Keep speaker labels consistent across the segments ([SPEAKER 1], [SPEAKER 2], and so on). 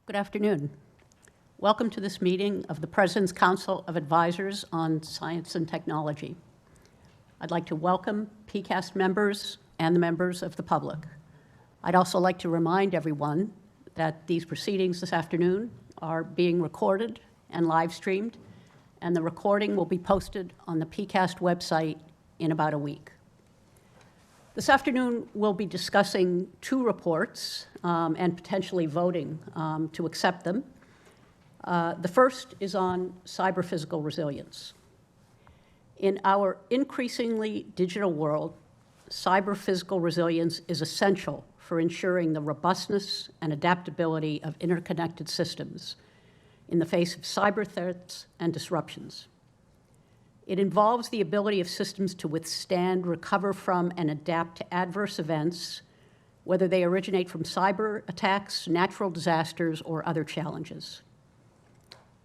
[SPEAKER 1] Good afternoon. Welcome to this meeting of the President's Council of Advisors on Science and Technology. I'd like to welcome PCAST members and the members of the public. I'd also like to remind everyone that these proceedings this afternoon are being recorded and live streamed, and the recording will be posted on the PCAST website in about a week. This afternoon, we'll be discussing two reports and potentially voting to accept them. The first is on cyber-physical resilience. In our increasingly digital world, cyber-physical resilience is essential for ensuring the robustness and adaptability of interconnected systems in the face of cyber threats and disruptions. It involves the ability of systems to withstand, recover from, and adapt to adverse events, whether they originate from cyber attacks, natural disasters, or other challenges.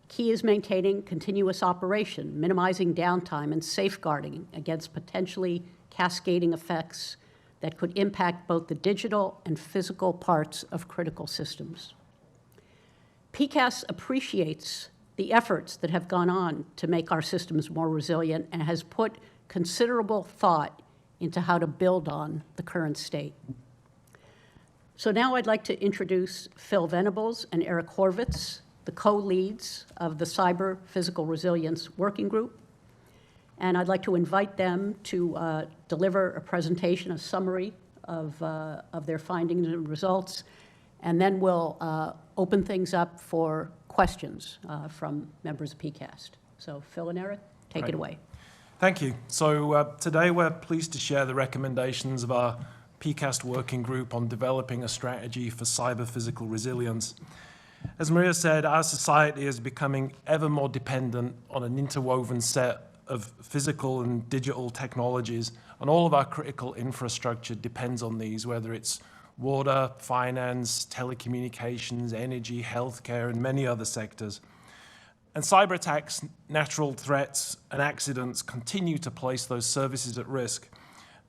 [SPEAKER 1] Key is maintaining continuous operation, minimizing downtime, and safeguarding against potentially cascading effects that could impact both the digital and physical parts of critical systems. PCAST appreciates the efforts that have gone on to make our systems more resilient and has put considerable thought into how to build on the current state. So now I'd like to introduce Phil Venables and Eric Horvitz, the co-leads of the Cyber Physical Resilience Working Group. And I'd like to invite them to deliver a presentation, a summary of their findings and results, and then we'll open things up for questions from members of PCAST. So Phil and Eric, take it away.
[SPEAKER 2] Thank you. So today we're pleased to share the recommendations of our PCAST working group on developing a strategy for cyber-physical resilience. As Maria said, our society is becoming ever more dependent on an interwoven set of physical and digital technologies, and all of our critical infrastructure depends on these, whether it's water, finance, telecommunications, energy, healthcare, and many other sectors. And cyber attacks, natural threats, and accidents continue to place those services at risk.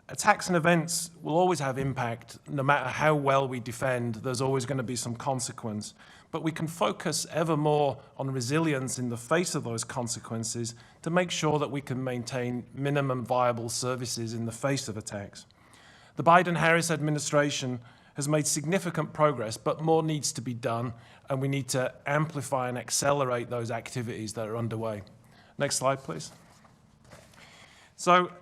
[SPEAKER 2] Attacks and events will always have impact. No matter how well we defend, there's always going to be some consequence. But we can focus ever more on resilience in the face of those consequences to make sure that we can maintain minimum viable services in the face of attacks. The Biden-Harris administration has made significant progress, but more needs to be done, and we need to amplify and accelerate those activities that are underway. Next slide, please. So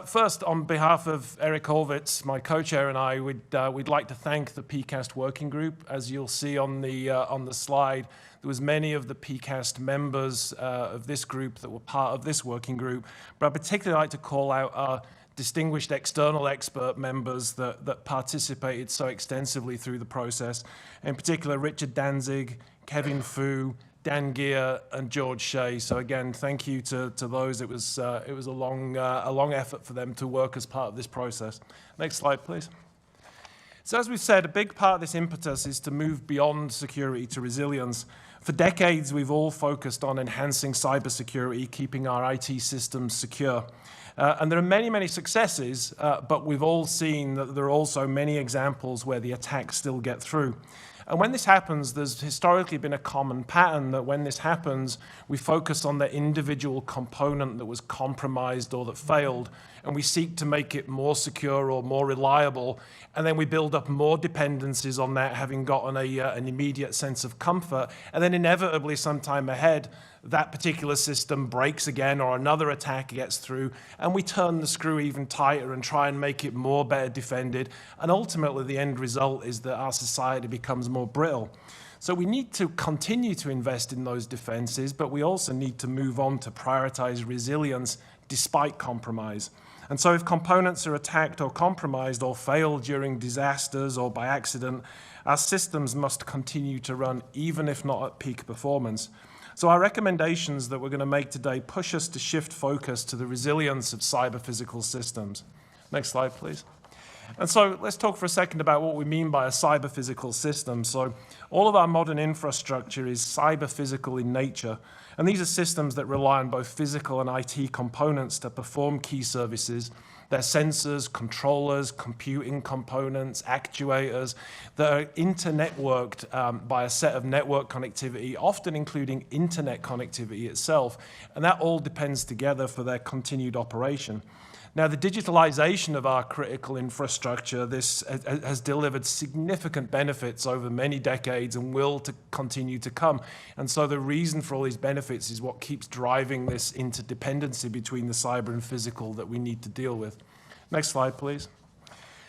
[SPEAKER 2] first, on behalf of Eric Horvitz, my co-chair, and I, we'd like to thank the PCAST working group. As you'll see on the slide, there was many of the PCAST members of this group that were part of this working group, but I'd particularly like to call out our distinguished external expert members that participated so extensively through the process, in particular Richard Danzig, Kevin Fu, Dan Gear, and George Shea. So again, thank you to those. It was a long effort for them to work as part of this process. Next slide, please. So as we've said, a big part of this impetus is to move beyond security to resilience. For decades, we've all focused on enhancing cybersecurity, keeping our IT systems secure. And there are many, many successes, but we've all seen that there are also many examples where the attacks still get through. And when this happens, there's historically been a common pattern that when this happens, we focus on the individual component that was compromised or that failed, and we seek to make it more secure or more reliable, and then we build up more dependencies on that, having gotten an immediate sense of comfort, and then inevitably sometime ahead, that particular system breaks again or another attack gets through, and we turn the screw even tighter and try and make it more better defended, and ultimately the end result is that our society becomes more brittle. So we need to continue to invest in those defenses, but we also need to move on to prioritize resilience despite compromise. And so if components are attacked or compromised or fail during disasters or by accident, our systems must continue to run even if not at peak performance. So our recommendations that we're going to make today push us to shift focus to the resilience of cyber-physical systems. Next slide, please. And so let's talk for a second about what we mean by a cyber-physical system. So all of our modern infrastructure is cyber-physical in nature. And these are systems that rely on both physical and IT components to perform key services. They're sensors, controllers, computing components, actuators that are internetworked by a set of network connectivity, often including internet connectivity itself, and that all depends together for their continued operation. Now, the digitalization of our critical infrastructure, this has delivered significant benefits over many decades and will continue to come. And so the reason for all these benefits is what keeps driving this interdependency between the cyber and physical that we need to deal with. Next slide, please.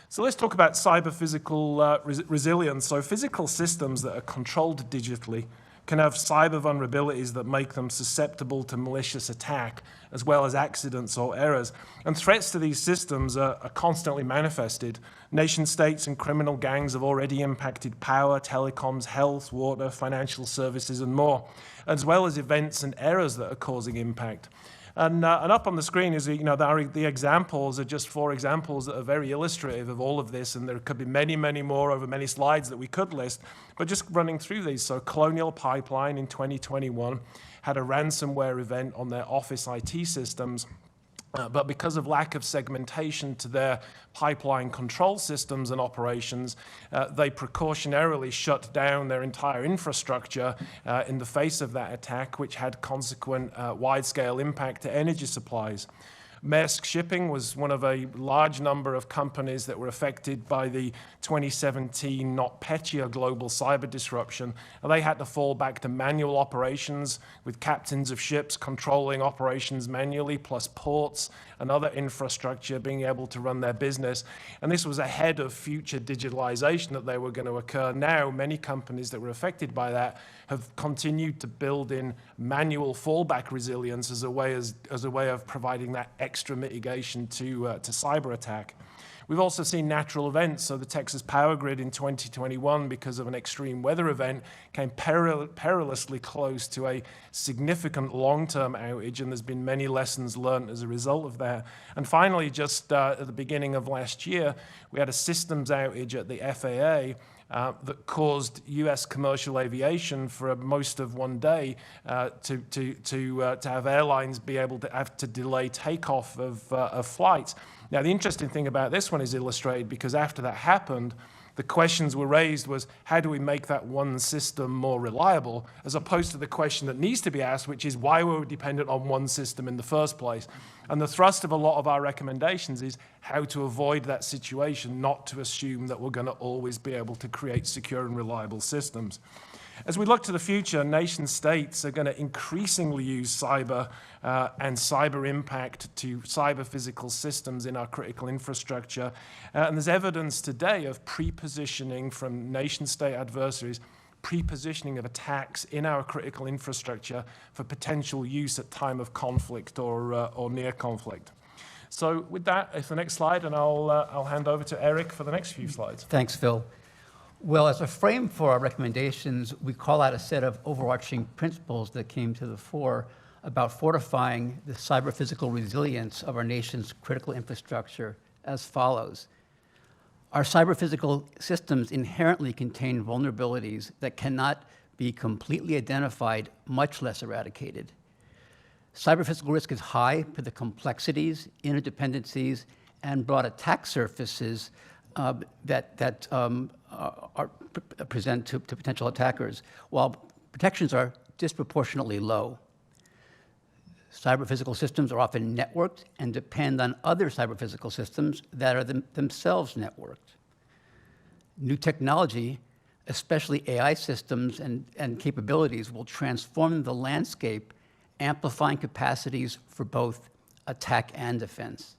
[SPEAKER 2] So let's talk about cyber physical resilience. So physical systems that are controlled digitally can have cyber vulnerabilities that make them susceptible to malicious attack, as well as accidents or errors. And threats to these systems are constantly manifested. Nation states and criminal gangs have already impacted power, telecoms, health, water, financial services, and more, as well as events and errors that are causing impact. And up on the screen is, the examples are just 4 examples that are very illustrative of all of this, and there could be many, many more over many slides that we could list, but just running through these. So Colonial Pipeline in 2021 had a ransomware event on their office IT systems, but because of lack of segmentation to their pipeline control systems and operations, they precautionarily shut down their entire infrastructure in the face of that attack, which had consequent wide-scale impact to energy supplies. Maersk Shipping was one of a large number of companies that were affected by the 2017 NotPetya global cyber disruption. And they had to fall back to manual operations with captains of ships controlling operations manually, plus ports and other infrastructure being able to run their business. And this was ahead of future digitalization that they were going to occur. Now, many companies that were affected by that have continued to build in manual fallback resilience as a way of providing that extra mitigation to cyber attack. We've also seen natural events. So the Texas power grid in 2021, because of an extreme weather event, came perilously close to a significant long-term outage, and there's been many lessons learned as a result of that. And finally, just at the beginning of last year, we had a systems outage at the FAA that caused U.S. commercial aviation for most of one day to have airlines be able to have to delay takeoff of flights. Now, the interesting thing about this one is illustrated because after that happened, the questions were raised was, how do we make that one system more reliable, as opposed to the question that needs to be asked, which is, why were we dependent on one system in the first place? And the thrust of a lot of our recommendations is how to avoid that situation, not to assume that we're going to always be able to create secure and reliable systems. As we look to the future, nation states are going to increasingly use cyber and cyber impact to cyber physical systems in our critical infrastructure. And there's evidence today of pre-positioning from nation state adversaries, pre-positioning of attacks in our critical infrastructure for potential use at time of conflict or near conflict. So with that, if the next slide, and I'll hand over to Eric for the next few slides.
[SPEAKER 3] Thanks, Phil. Well, as a frame for our recommendations, we call out a set of overarching principles that came to the fore about fortifying the cyber-physical resilience of our nation's critical infrastructure as follows. Our cyber-physical systems inherently contain vulnerabilities that cannot be completely identified, much less eradicated. Cyber-physical risk is high for the complexities, interdependencies, and broad attack surfaces that are present to potential attackers, while protections are disproportionately low. Cyber-physical systems are often networked and depend on other cyber-physical systems that are themselves networked. New technology, especially AI systems and capabilities, will transform the landscape, amplifying capacities for both attack and defense.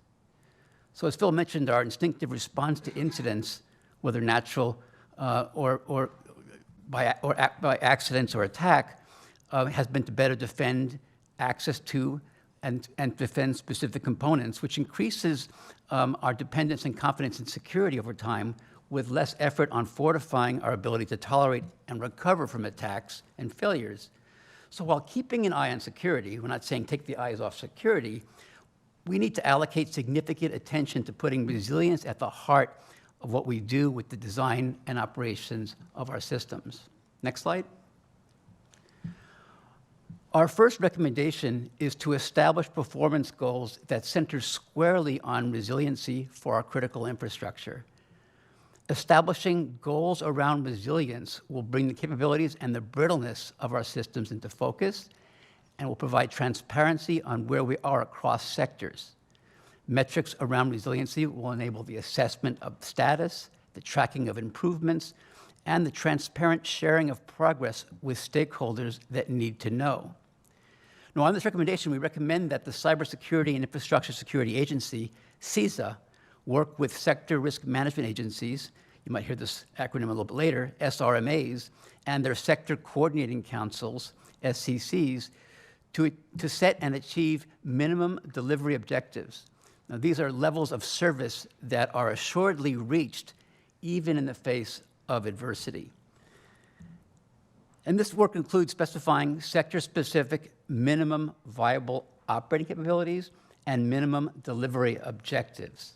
[SPEAKER 3] So as Phil mentioned, our instinctive response to incidents, whether natural or by accidents or attack, has been to better defend access to and defend specific components, which increases our dependence and confidence in security over time, with less effort on fortifying our ability to tolerate and recover from attacks and failures. So while keeping an eye on security, we're not saying take the eyes off security, we need to allocate significant attention to putting resilience at the heart of what we do with the design and operations of our systems. Next slide. Our first recommendation is to establish performance goals that center squarely on resiliency for our critical infrastructure. Establishing goals around resilience will bring the capabilities and the brittleness of our systems into focus and will provide transparency on where we are across sectors. Metrics around resiliency will enable the assessment of status, the tracking of improvements, and the transparent sharing of progress with stakeholders that need to know. Now, on this recommendation, we recommend that the Cybersecurity and Infrastructure Security Agency, CISA, work with sector risk management agencies, you might hear this acronym a little bit later, SRMAs, and their sector coordinating councils, SCCs, to set and achieve minimum delivery objectives. Now, these are levels of service that are assuredly reached even in the face of adversity. And this work includes specifying sector-specific minimum viable operating capabilities and minimum delivery objectives.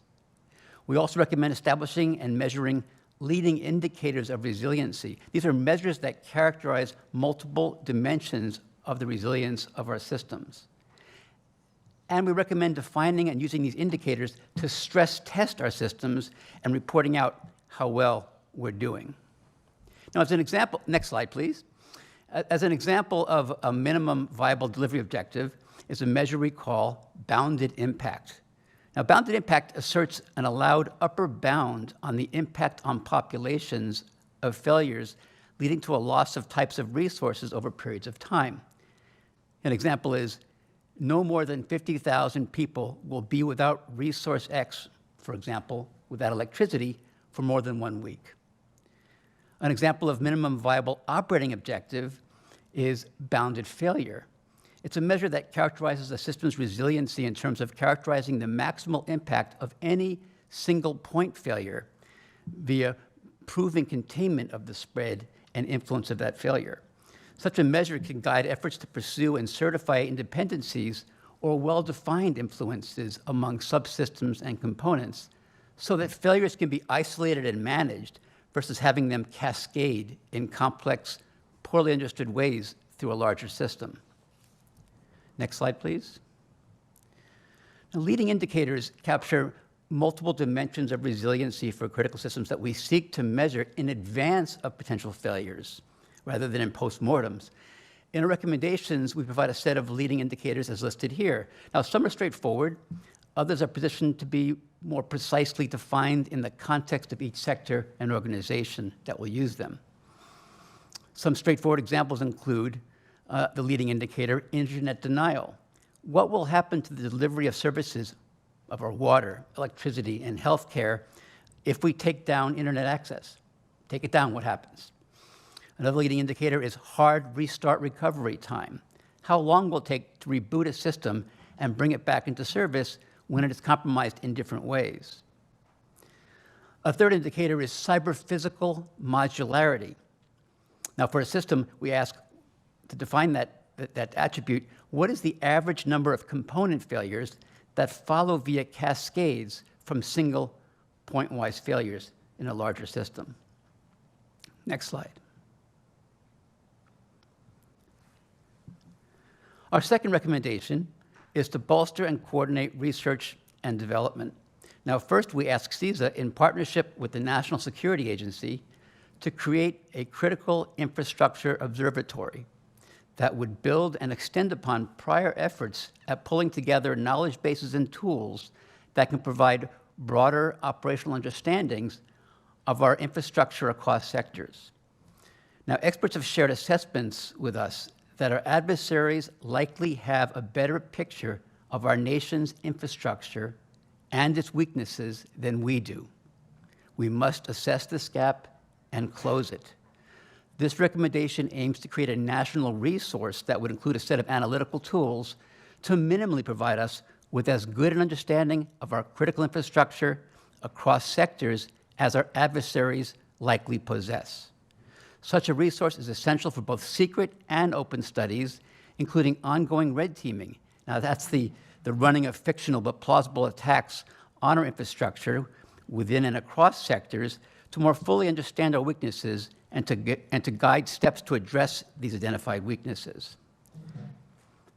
[SPEAKER 3] We also recommend establishing and measuring leading indicators of resiliency. These are measures that characterize multiple dimensions of the resilience of our systems. And we recommend defining and using these indicators to stress test our systems and reporting out how well we're doing. Now, as an example, next slide, please. As an example of a minimum viable delivery objective is a measure we call bounded impact. Now, bounded impact asserts an allowed upper bound on the impact on populations of failures leading to a loss of types of resources over periods of time. An example is no more than 50,000 people will be without resource X, for example, without electricity, for more than 1 week. An example of minimum viable operating objective is bounded failure. It's a measure that characterizes a system's resiliency in terms of characterizing the maximal impact of any single point failure via proving containment of the spread and influence of that failure. Such a measure can guide efforts to pursue and certify independencies or well-defined influences among subsystems and components so that failures can be isolated and managed versus having them cascade in complex, poorly understood ways through a larger system. Next slide, please. Now, leading indicators capture multiple dimensions of resiliency for critical systems that we seek to measure in advance of potential failures rather than in postmortems. In our recommendations, we provide a set of leading indicators as listed here. Now, some are straightforward. Others are positioned to be more precisely defined in the context of each sector and organization that will use them. Some straightforward examples include the leading indicator, internet denial. What will happen to the delivery of services of our water, electricity, and healthcare if we take down internet access? Take it down, what happens? Another leading indicator is hard restart recovery time. How long will it take to reboot a system and bring it back into service when it is compromised in different ways? A third indicator is cyber-physical modularity. Now, for a system, we ask to define that attribute, what is the average number of component failures that follow via cascades from single point-wise failures in a larger system? Next slide. Our second recommendation is to bolster and coordinate research and development. Now, first, we ask CISA, in partnership with the National Security Agency, to create a critical infrastructure observatory that would build and extend upon prior efforts at pulling together knowledge bases and tools that can provide broader operational understandings of our infrastructure across sectors. Now, experts have shared assessments with us that our adversaries likely have a better picture of our nation's infrastructure and its weaknesses than we do. We must assess this gap and close it. This recommendation aims to create a national resource that would include a set of analytical tools to minimally provide us with as good an understanding of our critical infrastructure across sectors as our adversaries likely possess. Such a resource is essential for both secret and open studies, including ongoing red teaming. Now, that's the running of fictional but plausible attacks on our infrastructure within and across sectors to more fully understand our weaknesses and to guide steps to address these identified weaknesses.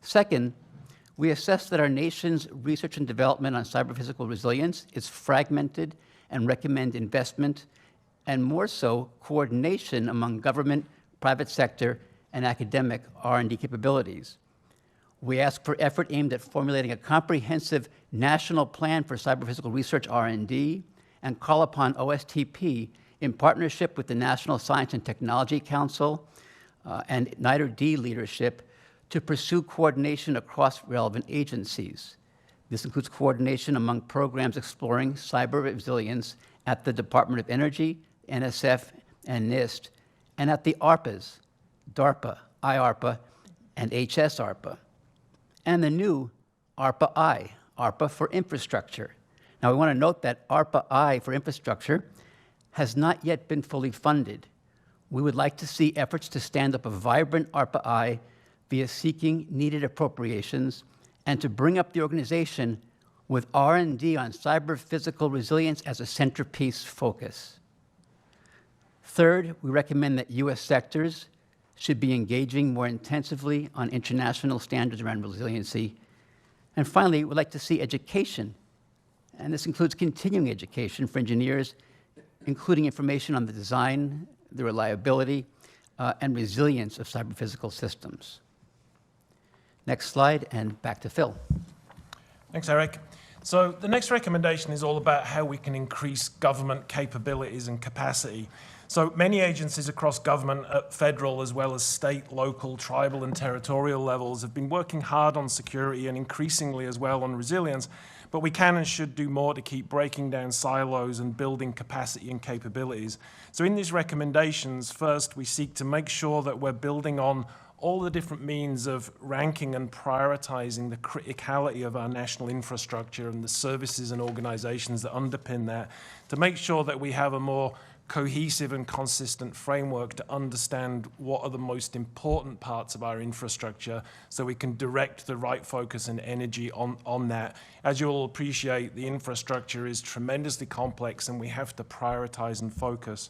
[SPEAKER 3] Second, we assess that our nation's research and development on cyber-physical resilience is fragmented and recommend investment, and more so, coordination among government, private sector, and academic R&D capabilities. We ask for effort aimed at formulating a comprehensive national plan for cyber-physical research R&D and call upon OSTP in partnership with the National Science and Technology Council and NITR-D leadership to pursue coordination across relevant agencies. This includes coordination among programs exploring cyber resilience at the Department of Energy, NSF, and NIST, and at the ARPAs, DARPA, IARPA, and HSARPA, and the new ARPA-I, ARPA for Infrastructure. Now, we want to note that ARPA-I for Infrastructure has not yet been fully funded. We would like to see efforts to stand up a vibrant ARPA-I via seeking needed appropriations and to bring up the organization with R&D on cyber-physical resilience as a centerpiece focus. Third, we recommend that U.S. sectors should be engaging more intensively on international standards around resiliency. And finally, we'd like to see education, and this includes continuing education for engineers, including information on the design, the reliability, and resilience of cyber-physical systems. Next slide, and back to Phil.
[SPEAKER 2] Thanks, Eric. So the next recommendation is all about how we can increase government capabilities and capacity. So many agencies across government at federal as well as state, local, tribal, and territorial levels have been working hard on security and increasingly as well on resilience, but we can and should do more to keep breaking down silos and building capacity and capabilities. So in these recommendations, first, we seek to make sure that we're building on all the different means of ranking and prioritizing the criticality of our national infrastructure and the services and organizations that underpin that, to make sure that we have a more cohesive and consistent framework to understand what are the most important parts of our infrastructure so we can direct the right focus and energy on that. As you'll appreciate, the infrastructure is tremendously complex and we have to prioritize and focus.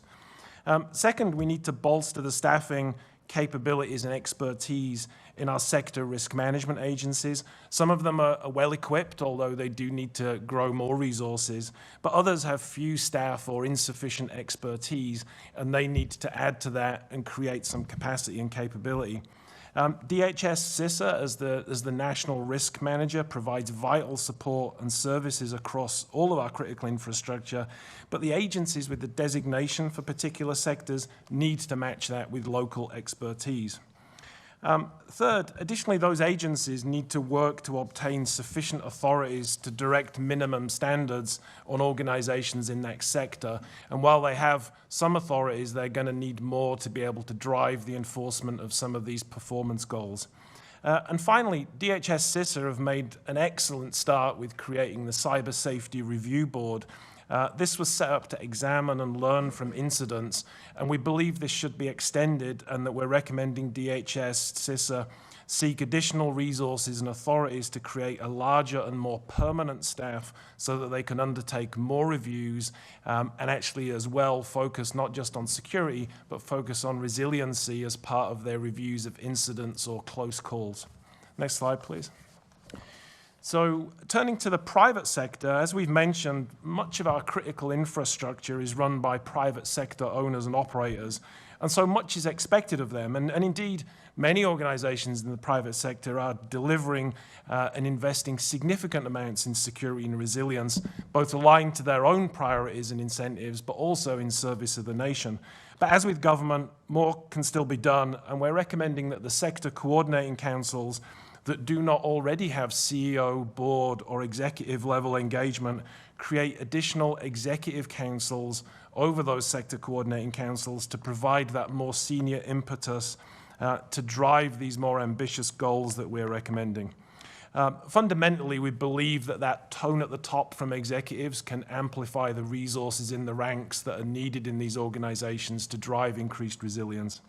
[SPEAKER 2] Second, we need to bolster the staffing, capabilities and expertise in our sector risk management agencies. Some of them are well equipped, although they do need to grow more resources, but others have few staff or insufficient expertise, and they need to add to that and create some capacity and capability. DHS CISA, as the national risk manager, provides vital support and services across all of our critical infrastructure, but the agencies with the designation for particular sectors need to match that with local expertise. Third, additionally, those agencies need to work to obtain sufficient authorities to direct minimum standards on organizations in that sector. And while they have some authorities, they're going to need more to be able to drive the enforcement of some of these performance goals. And finally, DHS CISA have made an excellent start with creating the Cyber Safety Review Board. This was set up to examine and learn from incidents, and we believe this should be extended and that we're recommending DHS CISA seek additional resources and authorities to create a larger and more permanent staff so that they can undertake more reviews and actually as well focus not just on security, but focus on resiliency as part of their reviews of incidents or close calls. Next slide, please. So turning to the private sector, as we've mentioned, much of our critical infrastructure is run by private sector owners and operators, and so much is expected of them. And indeed, many organizations in the private sector are delivering and investing significant amounts in security and resilience, both aligned to their own priorities and incentives, but also in service of the nation. But as with government, more can still be done, and we're recommending that the sector coordinating councils that do not already have CEO, board, or executive level engagement create additional executive councils over those sector coordinating councils to provide that more senior impetus to drive these more ambitious goals that we're recommending. Fundamentally, we believe that tone at the top from executives can amplify the resources in the ranks that are needed in these organizations to drive increased resilience.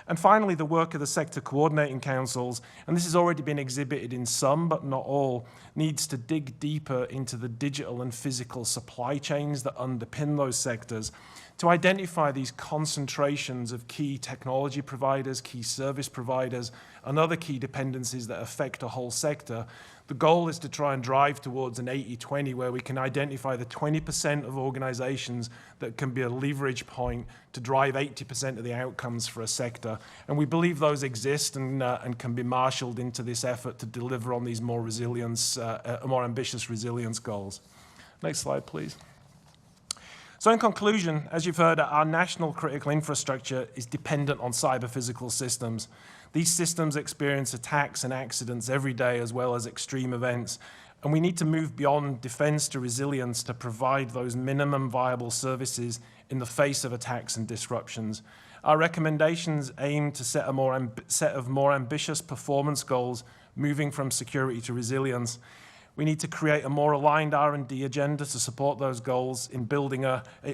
[SPEAKER 2] And finally, the work of the sector coordinating councils, and this has already been exhibited in some, but not all, needs to dig deeper into the digital and physical supply chains that underpin those sectors to identify these concentrations of key technology providers, key service providers, and other key dependencies that affect a whole sector. The goal is to try and drive towards an 80-20, where we can identify the 20% of organizations that can be a leverage point to drive 80% of the outcomes for a sector. And we believe those exist and can be marshaled into this effort to deliver on these more ambitious resilience goals. Next slide, please. So in conclusion, as you've heard, our national critical infrastructure is dependent on cyber-physical systems. These systems experience attacks and accidents every day, as well as extreme events. And we need to move beyond defense to resilience to provide those minimum viable services in the face of attacks and disruptions. Our recommendations aim to set a set of more ambitious performance goals, moving from security to resilience. We need to create a more aligned R&D agenda to support those goals in building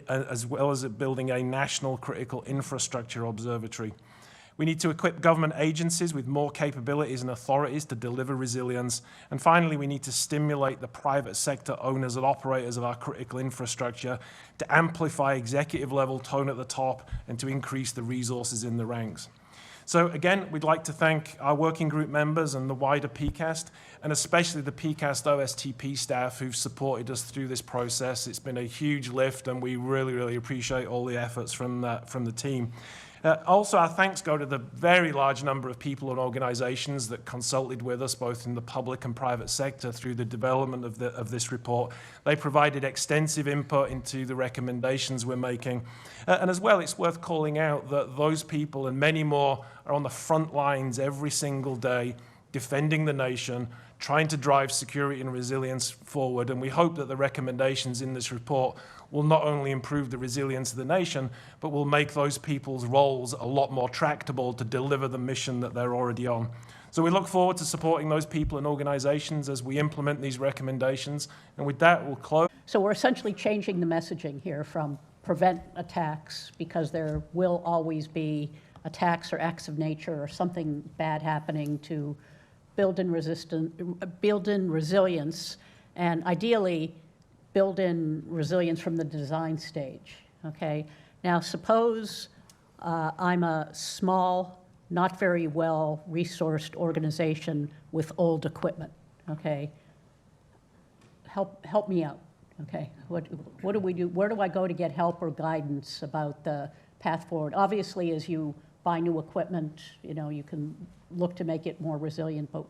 [SPEAKER 2] as well as building a national critical infrastructure observatory. We need to equip government agencies with more capabilities and authorities to deliver resilience. And finally, we need to stimulate the private sector owners and operators of our critical infrastructure to amplify executive level tone at the top and to increase the resources in the ranks. So again, we'd like to thank our working group members and the wider PCAST, and especially the PCAST OSTP staff who've supported us through this process. It's been a huge lift, and we really, really appreciate all the efforts from the team. Also, our thanks go to the very large number of people and organizations that consulted with us, both in the public and private sector, through the development of this report. They provided extensive input into the recommendations we're making. And as well, it's worth calling out that those people and many more are on the front lines every single day, defending the nation, trying to drive security and resilience forward. And we hope that the recommendations in this report will not only improve the resilience of the nation, but will make those people's roles a lot more tractable to deliver the mission that they're already on. So we look forward to supporting those people and organizations as we implement these recommendations. And with that, we'll close.
[SPEAKER 1] So we're essentially changing the messaging here from prevent attacks, because there will always be attacks or acts of nature or something bad happening, to build in resilience, and ideally build in resilience from the design stage, okay? Now, suppose I'm a small, not very well-resourced organization with old equipment, okay? Help me out, okay? What do we do? Where do I go to get help or guidance about the path forward? Obviously, as you buy new equipment, you know, you can look to make it more resilient, but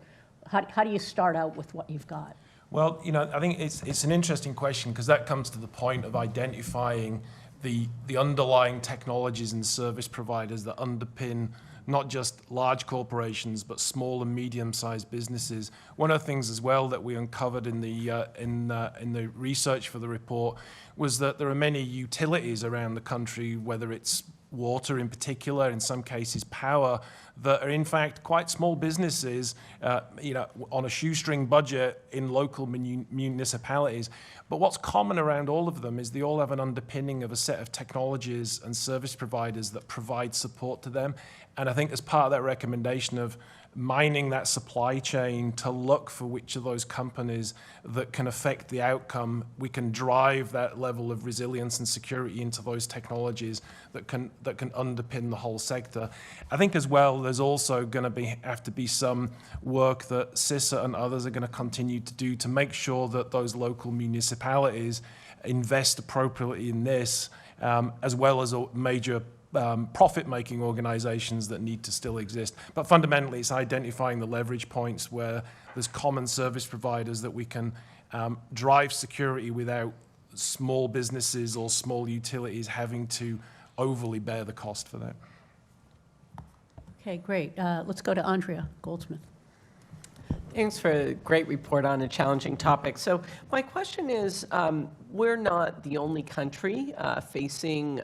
[SPEAKER 1] how do you start out with what you've got?
[SPEAKER 2] Well, you know, I think it's an interesting question, because that comes to the point of identifying the underlying technologies and service providers that underpin not just large corporations, but small and medium-sized businesses. One of the things as well that we uncovered in the research for the report was that there are many utilities around the country, whether it's water in particular, in some cases power, that are in fact quite small businesses, on a shoestring budget in local municipalities. But what's common around all of them is they all have an underpinning of a set of technologies and service providers that provide support to them. And I think as part of that recommendation of mining that supply chain to look for which of those companies that can affect the outcome, we can drive that level of resilience and security into those technologies that can underpin the whole sector. I think as well, there's also going to have to be some work that CISA and others are going to continue to do to make sure that those local municipalities invest appropriately in this, as well as major profit-making organizations that need to still exist. But fundamentally, it's identifying the leverage points where there's common service providers that we can drive security without small businesses or small utilities having to overly bear the cost for that.
[SPEAKER 1] Okay, great. Let's go to Andrea Goldsmith.
[SPEAKER 4] Thanks for a great report on a challenging topic. So my question is, we're not the only country facing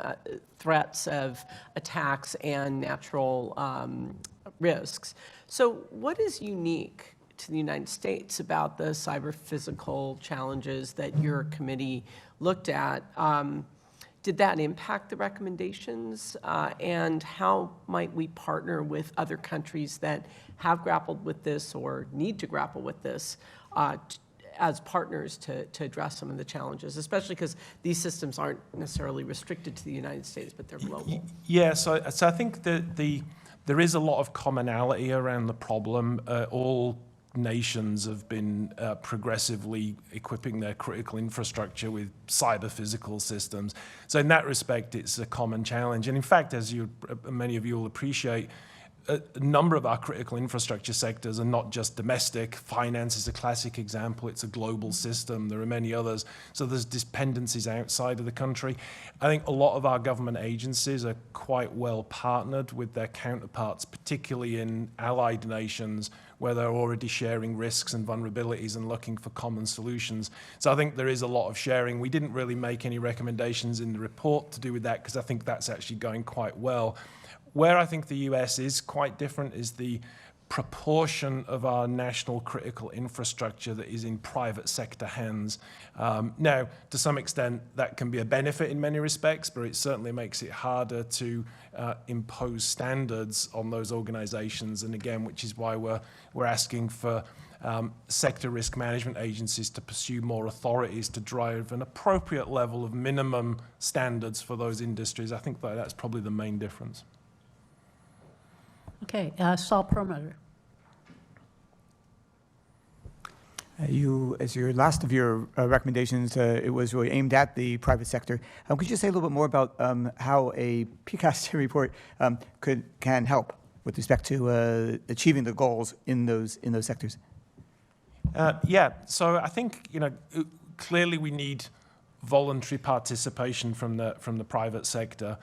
[SPEAKER 4] threats of attacks and natural risks. So what is unique to the United States about the cyber-physical challenges that your committee looked at? Did that impact the recommendations? And how might we partner with other countries that have grappled with this or need to grapple with this as partners to address some of the challenges, especially because these systems aren't necessarily restricted to the United States, but they're global.
[SPEAKER 2] Yeah, so I think there is a lot of commonality around the problem. All nations have been progressively equipping their critical infrastructure with cyber physical systems. So in that respect, it's a common challenge. And in fact, as many of you will appreciate, a number of our critical infrastructure sectors are not just domestic. Finance is a classic example. It's a global system. There are many others. So there's dependencies outside of the country. I think a lot of our government agencies are quite well partnered with their counterparts, particularly in allied nations where they're already sharing risks and vulnerabilities and looking for common solutions. So I think there is a lot of sharing. We didn't really make any recommendations in the report to do with that because I think that's actually going quite well. Where I think the US is quite different is the proportion of our national critical infrastructure that is in private sector hands. Now, to some extent, that can be a benefit in many respects, but it certainly makes it harder to impose standards on those organizations. And again, which is why we're asking for sector risk management agencies to pursue more authorities to drive an appropriate level of minimum standards for those industries. I think that's probably the main difference.
[SPEAKER 1] Okay, Saul Perlmutter.
[SPEAKER 5] As your last of your recommendations, it was really aimed at the private sector. Could you say a little bit more about how a PCAST report can help with respect to achieving the goals in those sectors?
[SPEAKER 2] Yeah, so I think clearly we need voluntary participation from the private sector.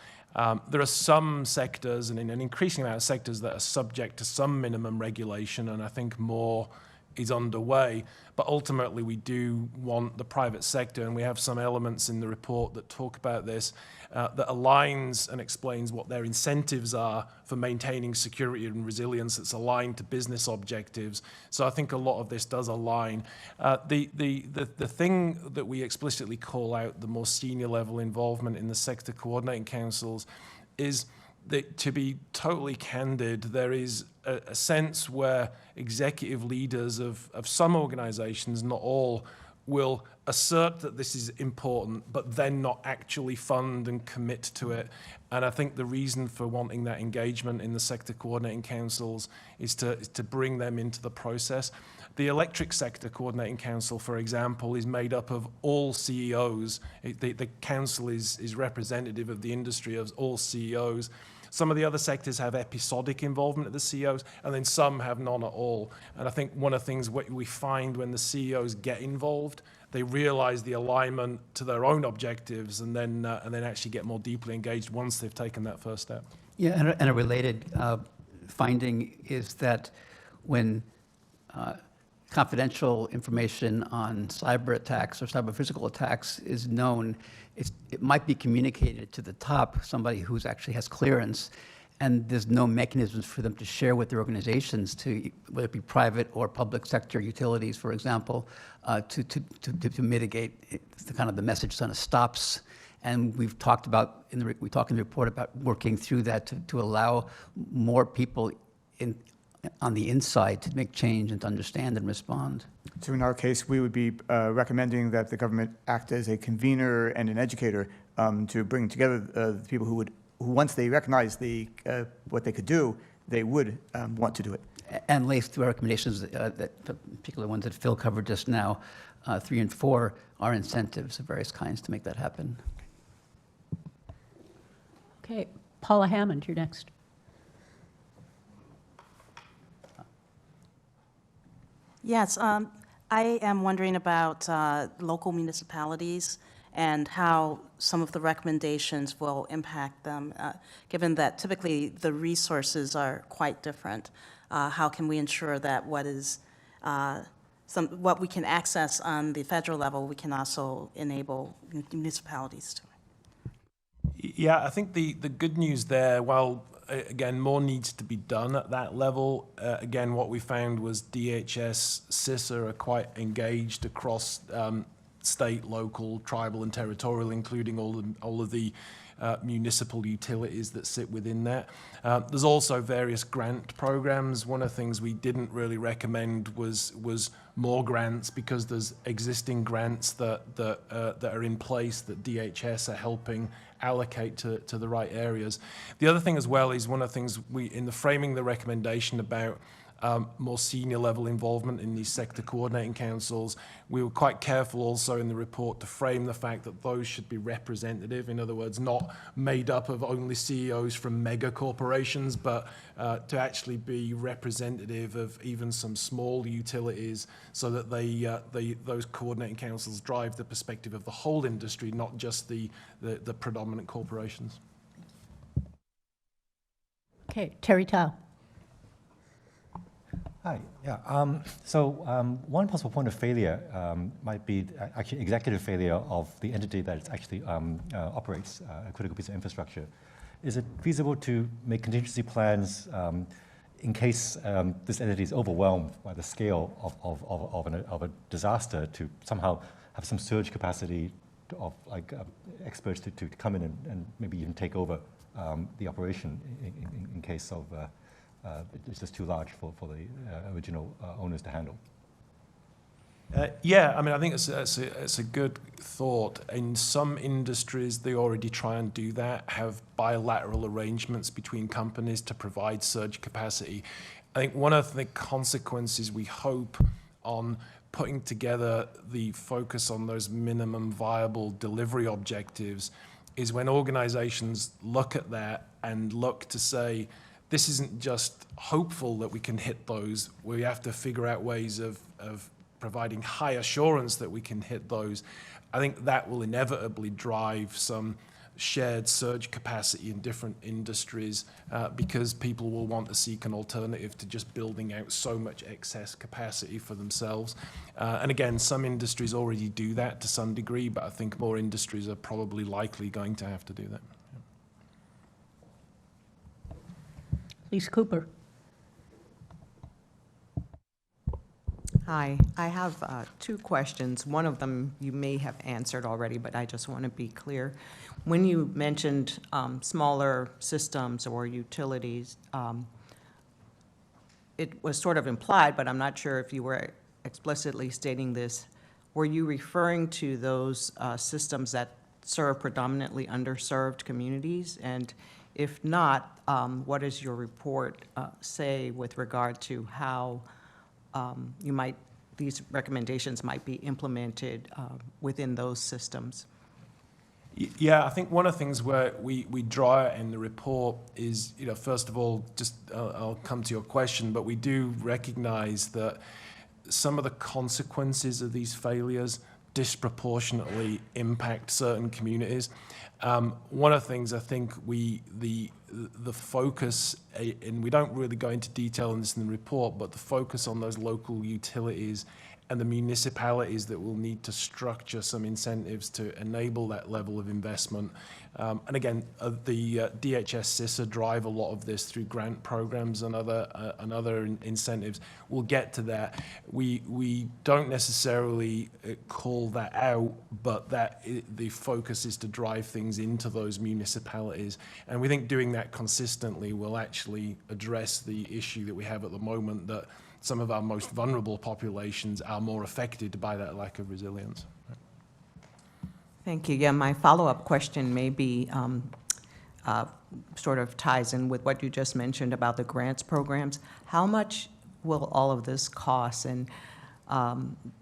[SPEAKER 2] There are some sectors, and an increasing amount of sectors, that are subject to some minimum regulation, and I think more is underway. But ultimately, we do want the private sector, and we have some elements in the report that talk about this, that aligns and explains what their incentives are for maintaining security and resilience that's aligned to business objectives. So I think a lot of this does align. The thing that we explicitly call out, the more senior level involvement in the sector coordinating councils, is that, to be totally candid, there is a sense where executive leaders of some organizations, not all, will assert that this is important, but then not actually fund and commit to it. And I think the reason for wanting that engagement in the sector coordinating councils is to bring them into the process. The electric sector coordinating council, for example, is made up of all CEOs. The council is representative of the industry, of all CEOs. Some of the other sectors have episodic involvement of the CEOs, and then some have none at all. And I think one of the things we find when the CEOs get involved, they realize the alignment to their own objectives, and then actually get more deeply engaged once they've taken that first step.
[SPEAKER 3] Yeah, and a related finding is that when confidential information on cyber attacks or cyber physical attacks is known, it might be communicated to the top, somebody who's actually has clearance, and there's no mechanisms for them to share with their organizations, whether it be private or public sector utilities, for example, to mitigate the kind of the message kind of stops. And we've talked about we talk in the report about working through that to allow more people on the inside to make change and to understand and respond.
[SPEAKER 5] So in our case, we would be recommending that the government act as a convener and an educator to bring together the people who once they recognize what they could do, they would want to do it.
[SPEAKER 3] And laced through our recommendations, the particular ones that Phil covered just now, 3 and 4, are incentives of various kinds to make that happen.
[SPEAKER 1] Okay, Paula Hammond, you're next.
[SPEAKER 6] Yes, I am wondering about local municipalities and how some of the recommendations will impact them, given that typically the resources are quite different. How can we ensure that what we can access on the federal level, we can also enable municipalities to?
[SPEAKER 2] Yeah, I think the good news there, while again, more needs to be done at that level. Again, what we found was DHS, CISA are quite engaged across state, local, tribal, and territorial, including all of the municipal utilities that sit within that. There's also various grant programs. One of the things we didn't really recommend was more grants, because there's existing grants that are in place that DHS are helping allocate to the right areas. The other thing as well is one of the things in the framing the recommendation about more senior level involvement in these sector coordinating councils, we were quite careful also in the report to frame the fact that those should be representative. In other words, not made up of only CEOs from mega corporations, but to actually be representative of even some small utilities, so that those coordinating councils drive the perspective of the whole industry, not just the predominant corporations.
[SPEAKER 1] Okay, Terry Tao.
[SPEAKER 7] Hi. Yeah. One possible point of failure might be actually executive failure of the entity that actually operates a critical piece of infrastructure. Is it feasible to make contingency plans in case this entity is overwhelmed by the scale of a disaster, to somehow have some surge capacity of experts to come in and maybe even take over the operation in case of it's just too large for the original owners to handle?
[SPEAKER 2] Yeah, I mean, I think it's a good thought. In some industries, they already try and do that, have bilateral arrangements between companies to provide surge capacity. I think one of the consequences we hope on putting together the focus on those minimum viable delivery objectives is when organizations look at that and look to say, this isn't just hopeful that we can hit those. We have to figure out ways of providing high assurance that we can hit those. I think that will inevitably drive some shared surge capacity in different industries, because people will want to seek an alternative to just building out so much excess capacity for themselves. And again, some industries already do that to some degree, but I think more industries are probably likely going to have to do that.
[SPEAKER 1] Lisa Cooper.
[SPEAKER 8] Hi, I have two questions. One of them you may have answered already, but I just want to be clear. When you mentioned smaller systems or utilities, it was sort of implied, but I'm not sure if you were explicitly stating this. Were you referring to those systems that serve predominantly underserved communities? And if not, what does your report say with regard to how these recommendations might be implemented within those systems?
[SPEAKER 2] Yeah, I think one of the things where we draw in the report is, first of all, just I'll come to your question, but we do recognize that some of the consequences of these failures disproportionately impact certain communities. One of the things I think the focus, and we don't really go into detail on this in the report, but the focus on those local utilities and the municipalities that will need to structure some incentives to enable that level of investment. And again, the DHS CISA drive a lot of this through grant programs and other incentives. We'll get to that. We don't necessarily call that out, but the focus is to drive things into those municipalities. And we think doing that consistently will actually address the issue that we have at the moment, that some of our most vulnerable populations are more affected by that lack of resilience.
[SPEAKER 8] Thank you. Yeah, my follow-up question maybe sort of ties in with what you just mentioned about the grants programs. How much will all of this cost, and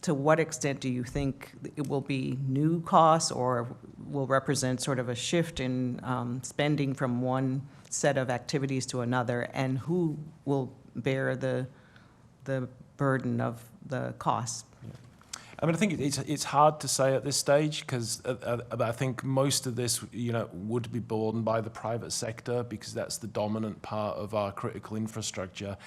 [SPEAKER 8] to what extent do you think it will be new costs or will represent sort of a shift in spending from one set of activities to another, and who will bear the burden of the cost?
[SPEAKER 2] I mean, I think it's hard to say at this stage, because I think most of this, would be borne by the private sector, because that's the dominant part of our critical infrastructure.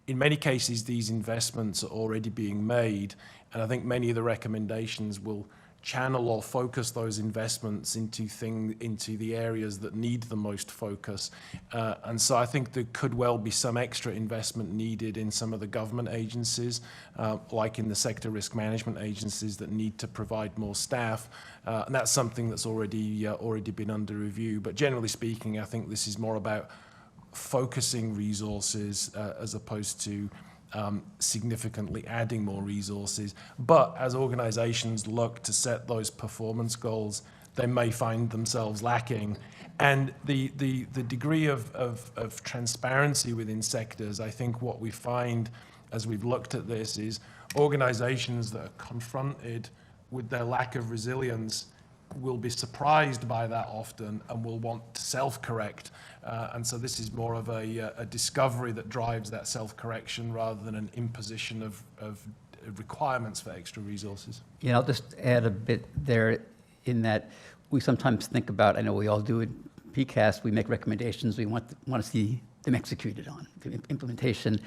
[SPEAKER 2] In many cases, these investments are already being made, and I think many of the recommendations will channel or focus those investments into the areas that need the most focus. And so I think there could well be some extra investment needed in some of the government agencies, like in the sector risk management agencies that need to provide more staff. And that's something that's already been under review. But generally speaking, I think this is more about focusing resources as opposed to significantly adding more resources. But as organizations look to set those performance goals, they may find themselves lacking. And the degree of transparency within sectors, I think what we find as we've looked at this is organizations that are confronted with their lack of resilience will be surprised by that often and will want to self-correct. And so this is more of a discovery that drives that self-correction rather than an imposition of requirements for extra resources.
[SPEAKER 3] Yeah, I'll just add a bit there in that we sometimes think about, I know we all do it, PCAST, we make recommendations, we want to see them executed on, the implementation.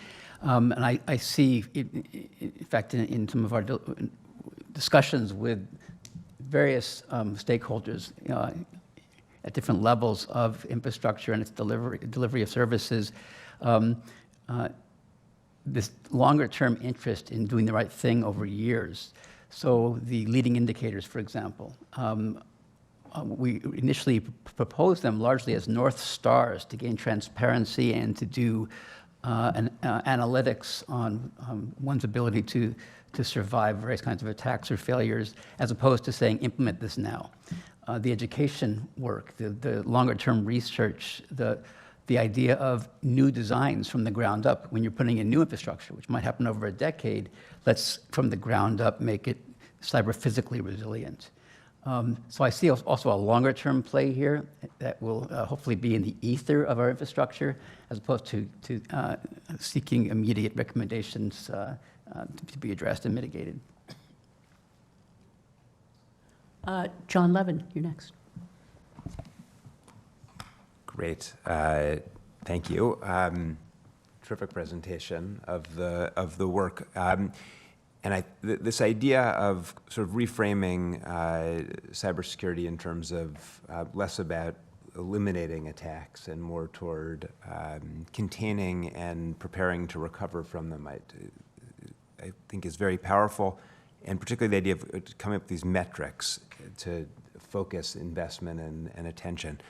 [SPEAKER 3] And I see, in fact, in some of our discussions with various stakeholders at different levels of infrastructure and its delivery of services, this longer-term interest in doing the right thing over years. So the leading indicators, for example, we initially proposed them largely as North Stars to gain transparency and to do analytics on one's ability to survive various kinds of attacks or failures, as opposed to saying, implement this now. The education work, the longer-term research, the idea of new designs from the ground up when you're putting in new infrastructure, which might happen over a decade, let's, from the ground up, make it cyber-physically resilient. So I see also a longer-term play here that will hopefully be in the ether of our infrastructure, as opposed to seeking immediate recommendations to be addressed and mitigated.
[SPEAKER 1] John Levin, you're next.
[SPEAKER 9] Great, thank you. Terrific presentation of the work. And this idea of sort of reframing cybersecurity in terms of less about eliminating attacks and more toward containing and preparing to recover from them, I think is very powerful, and particularly the idea of coming up with these metrics to focus investment and attention.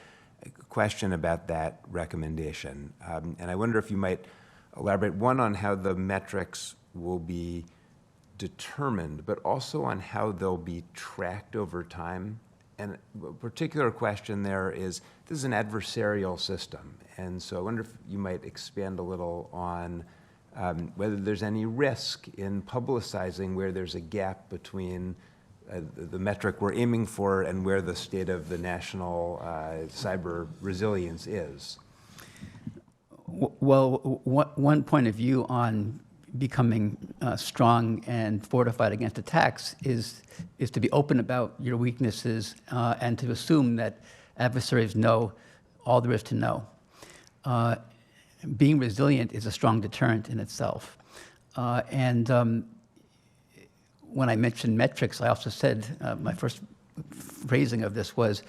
[SPEAKER 9] A question about that recommendation, and I wonder if you might elaborate, one, on how the metrics will be determined, but also on how they'll be tracked over time. And a particular question there is, this is an adversarial system, and so I wonder if you might expand a little on whether there's any risk in publicizing where there's a gap between the metric we're aiming for and where the state of the national cyber resilience is.
[SPEAKER 3] Well, one point of view on becoming strong and fortified against attacks is to be open about your weaknesses and to assume that adversaries know all there is to know. Being resilient is a strong deterrent in itself. When I mentioned metrics, I also said, my first phrasing of this was,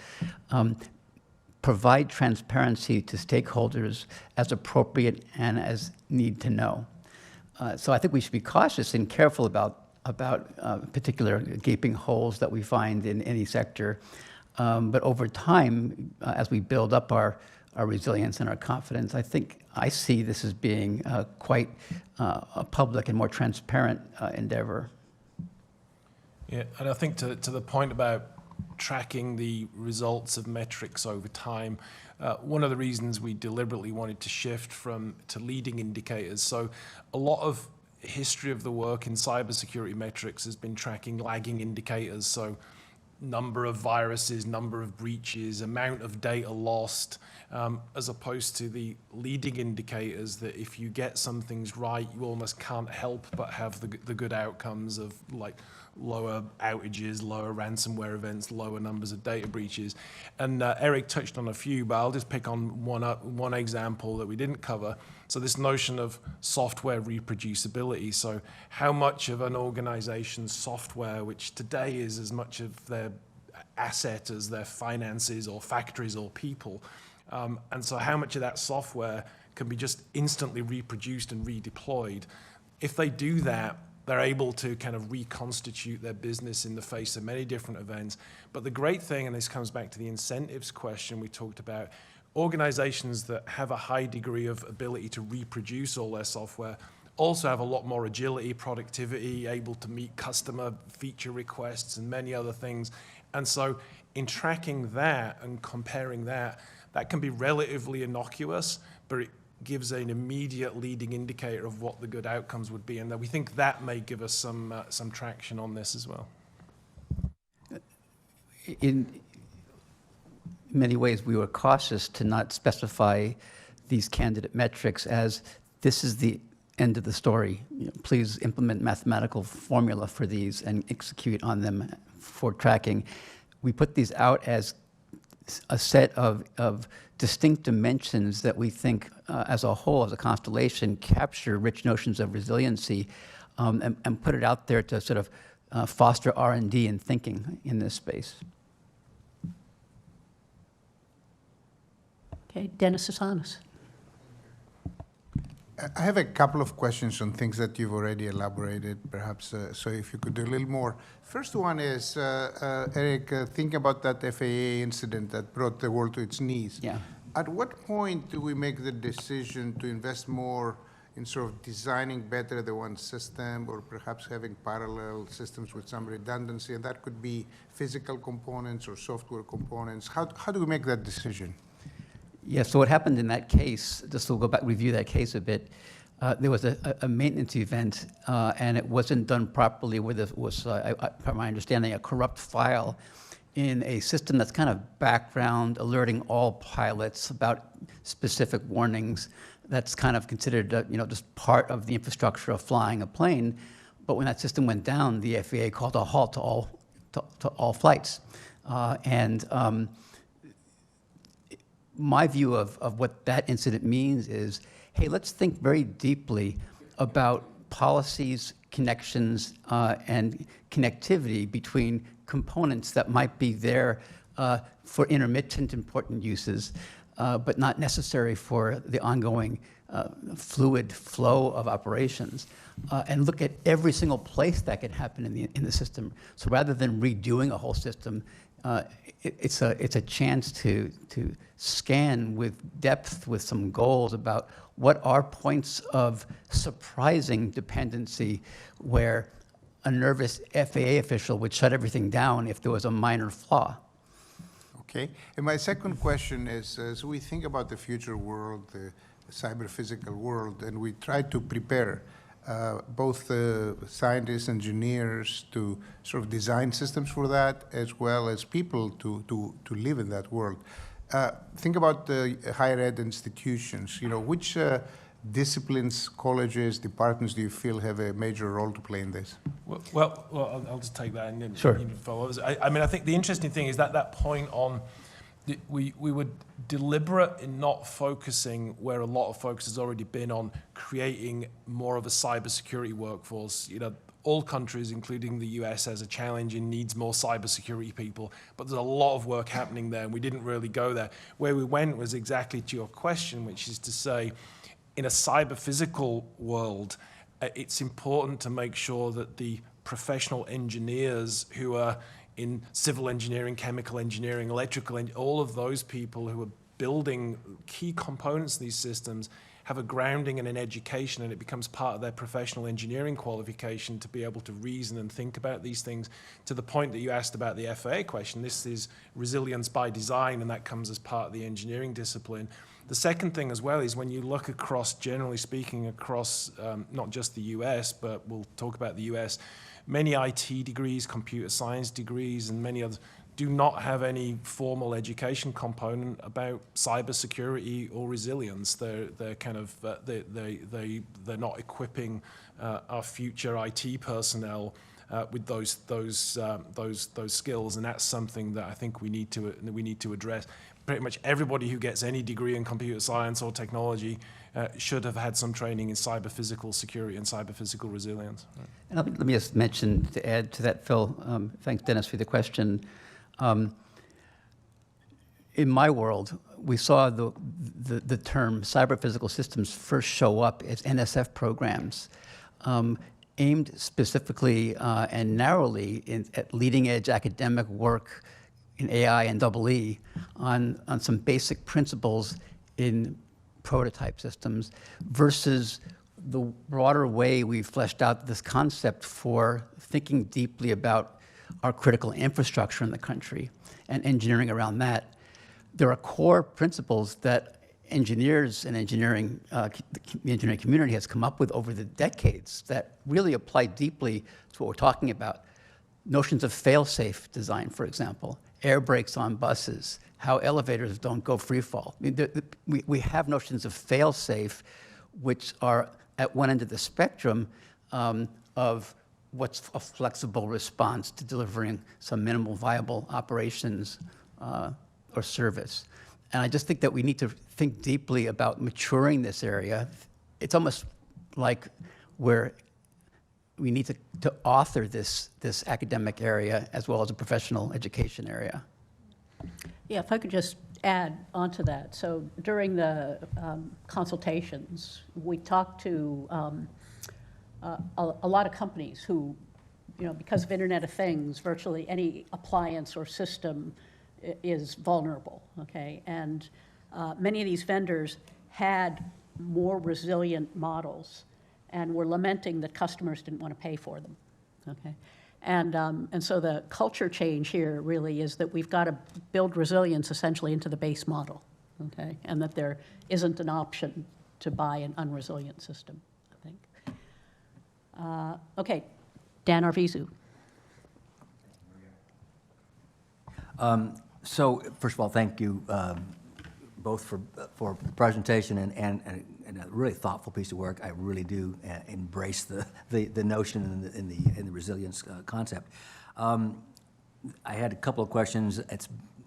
[SPEAKER 3] provide transparency to stakeholders as appropriate and as need to know. So I think we should be cautious and careful about particular gaping holes that we find in any sector. But over time, as we build up our resilience and our confidence, I see this as being quite a public and more transparent endeavor.
[SPEAKER 2] Yeah, and I think to the point about tracking the results of metrics over time, one of the reasons we deliberately wanted to shift to leading indicators. So a lot of history of the work in cybersecurity metrics has been tracking lagging indicators. So number of viruses, number of breaches, amount of data lost, as opposed to the leading indicators that if you get some things right, you almost can't help but have the good outcomes of like lower outages, lower ransomware events, lower numbers of data breaches. And Eric touched on a few, but I'll just pick on one example that we didn't cover. So this notion of software reproducibility, so how much of an organization's software, which today is as much of their asset as their finances or factories or people, and so how much of that software can be just instantly reproduced and redeployed. If they do that, they're able to kind of reconstitute their business in the face of many different events. But the great thing, and this comes back to the incentives question we talked about, organizations that have a high degree of ability to reproduce all their software also have a lot more agility, productivity, able to meet customer feature requests and many other things. And so in tracking that and comparing that, that can be relatively innocuous, but it gives an immediate leading indicator of what the good outcomes would be, and that we think that may give us some traction on this as well.
[SPEAKER 3] In many ways, we were cautious to not specify these candidate metrics as this is the end of the story. Please implement mathematical formula for these and execute on them for tracking. We put these out as a set of distinct dimensions that we think as a whole, as a constellation, capture rich notions of resiliency and put it out there to sort of foster R&D and thinking in this space.
[SPEAKER 1] Okay, Dennis Asanas.
[SPEAKER 10] I have a couple of questions on things that you've already elaborated, perhaps, so if you could do a little more. First one is, Eric, thinking about that FAA incident that brought the world to its knees.
[SPEAKER 3] Yeah.
[SPEAKER 10] At what point do we make the decision to invest more in sort of designing better the one system, or perhaps having parallel systems with some redundancy? And that could be physical components or software components. How do we make that decision?
[SPEAKER 3] Yeah, so what happened in that case, just to go back, review that case a bit, there was a maintenance event, and it wasn't done properly where there was, from my understanding, a corrupt file in a system that's kind of background alerting all pilots about specific warnings. That's kind of considered, just part of the infrastructure of flying a plane. But when that system went down, the FAA called a halt to all flights. My view of what that incident means is, hey, let's think very deeply about policies, connections, and connectivity between components that might be there for intermittent important uses, but not necessary for the ongoing fluid flow of operations, and look at every single place that could happen in the system. So rather than redoing a whole system, it's a chance to scan with depth, with some goals about what are points of surprising dependency where a nervous FAA official would shut everything down if there was a minor flaw.
[SPEAKER 10] Okay. And my second question is, as we think about the future world, the cyber-physical world, and we try to prepare both scientists, engineers to sort of design systems for that, as well as people to live in that world. Think about the higher ed institutions. Which disciplines, colleges, departments do you feel have a major role to play in this?
[SPEAKER 2] Well, I'll just take that and then
[SPEAKER 3] Sure.
[SPEAKER 2] you can follow. I think the interesting thing is that point on we were deliberate in not focusing where a lot of focus has already been on creating more of a cybersecurity workforce. All countries, including the US, has a challenge and needs more cybersecurity people, but there's a lot of work happening there, and we didn't really go there. Where we went was exactly to your question, which is to say, in a cyber-physical world, it's important to make sure that the professional engineers who are in civil engineering, chemical engineering, electrical engineering, all of those people who are building key components of these systems have a grounding and an education, and it becomes part of their professional engineering qualification to be able to reason and think about these things. To the point that you asked about the FAA question, this is resilience by design, and that comes as part of the engineering discipline. The second thing as well is when you look across, generally speaking, across not just the US, but we'll talk about the US, many IT degrees, computer science degrees, and many others do not have any formal education component about cybersecurity or resilience. They're kind of they're not equipping our future IT personnel with those skills, and that's something that I think we need to address. Pretty much everybody who gets any degree in computer science or technology should have had some training in cyber-physical security and cyber-physical resilience.
[SPEAKER 3] And let me just mention, to add to that, Phil, thanks, Dennis, for the question. In my world, we saw the term cyber-physical systems first show up as NSF programs, aimed specifically and narrowly at leading-edge academic work in AI and EE on some basic principles in prototype systems versus the broader way we fleshed out this concept for thinking deeply about our critical infrastructure in the country and engineering around that. There are core principles that engineers and the engineering community has come up with over the decades that really apply deeply to what we're talking about. Notions of fail-safe design, for example, air brakes on buses, how elevators don't go free fall. I mean, we have notions of fail-safe, which are at one end of the spectrum of what's a flexible response to delivering some minimal viable operations or service. And I just think that we need to think deeply about maturing this area. It's almost like we need to author this academic area as well as a professional education area.
[SPEAKER 1] Yeah, if I could just add onto that. So during the consultations, we talked to a lot of companies who, because of Internet of Things, virtually any appliance or system is vulnerable, okay? And many of these vendors had more resilient models and were lamenting that customers didn't want to pay for them, okay? And so the culture change here really is that we've got to build resilience essentially into the base model, okay? And that there isn't an option to buy an unresilient system, I think. Okay, Dan Arvizu.
[SPEAKER 11] So first of all, thank you both for the presentation and a really thoughtful piece of work. I really do embrace the notion and the resilience concept. I had a couple of questions.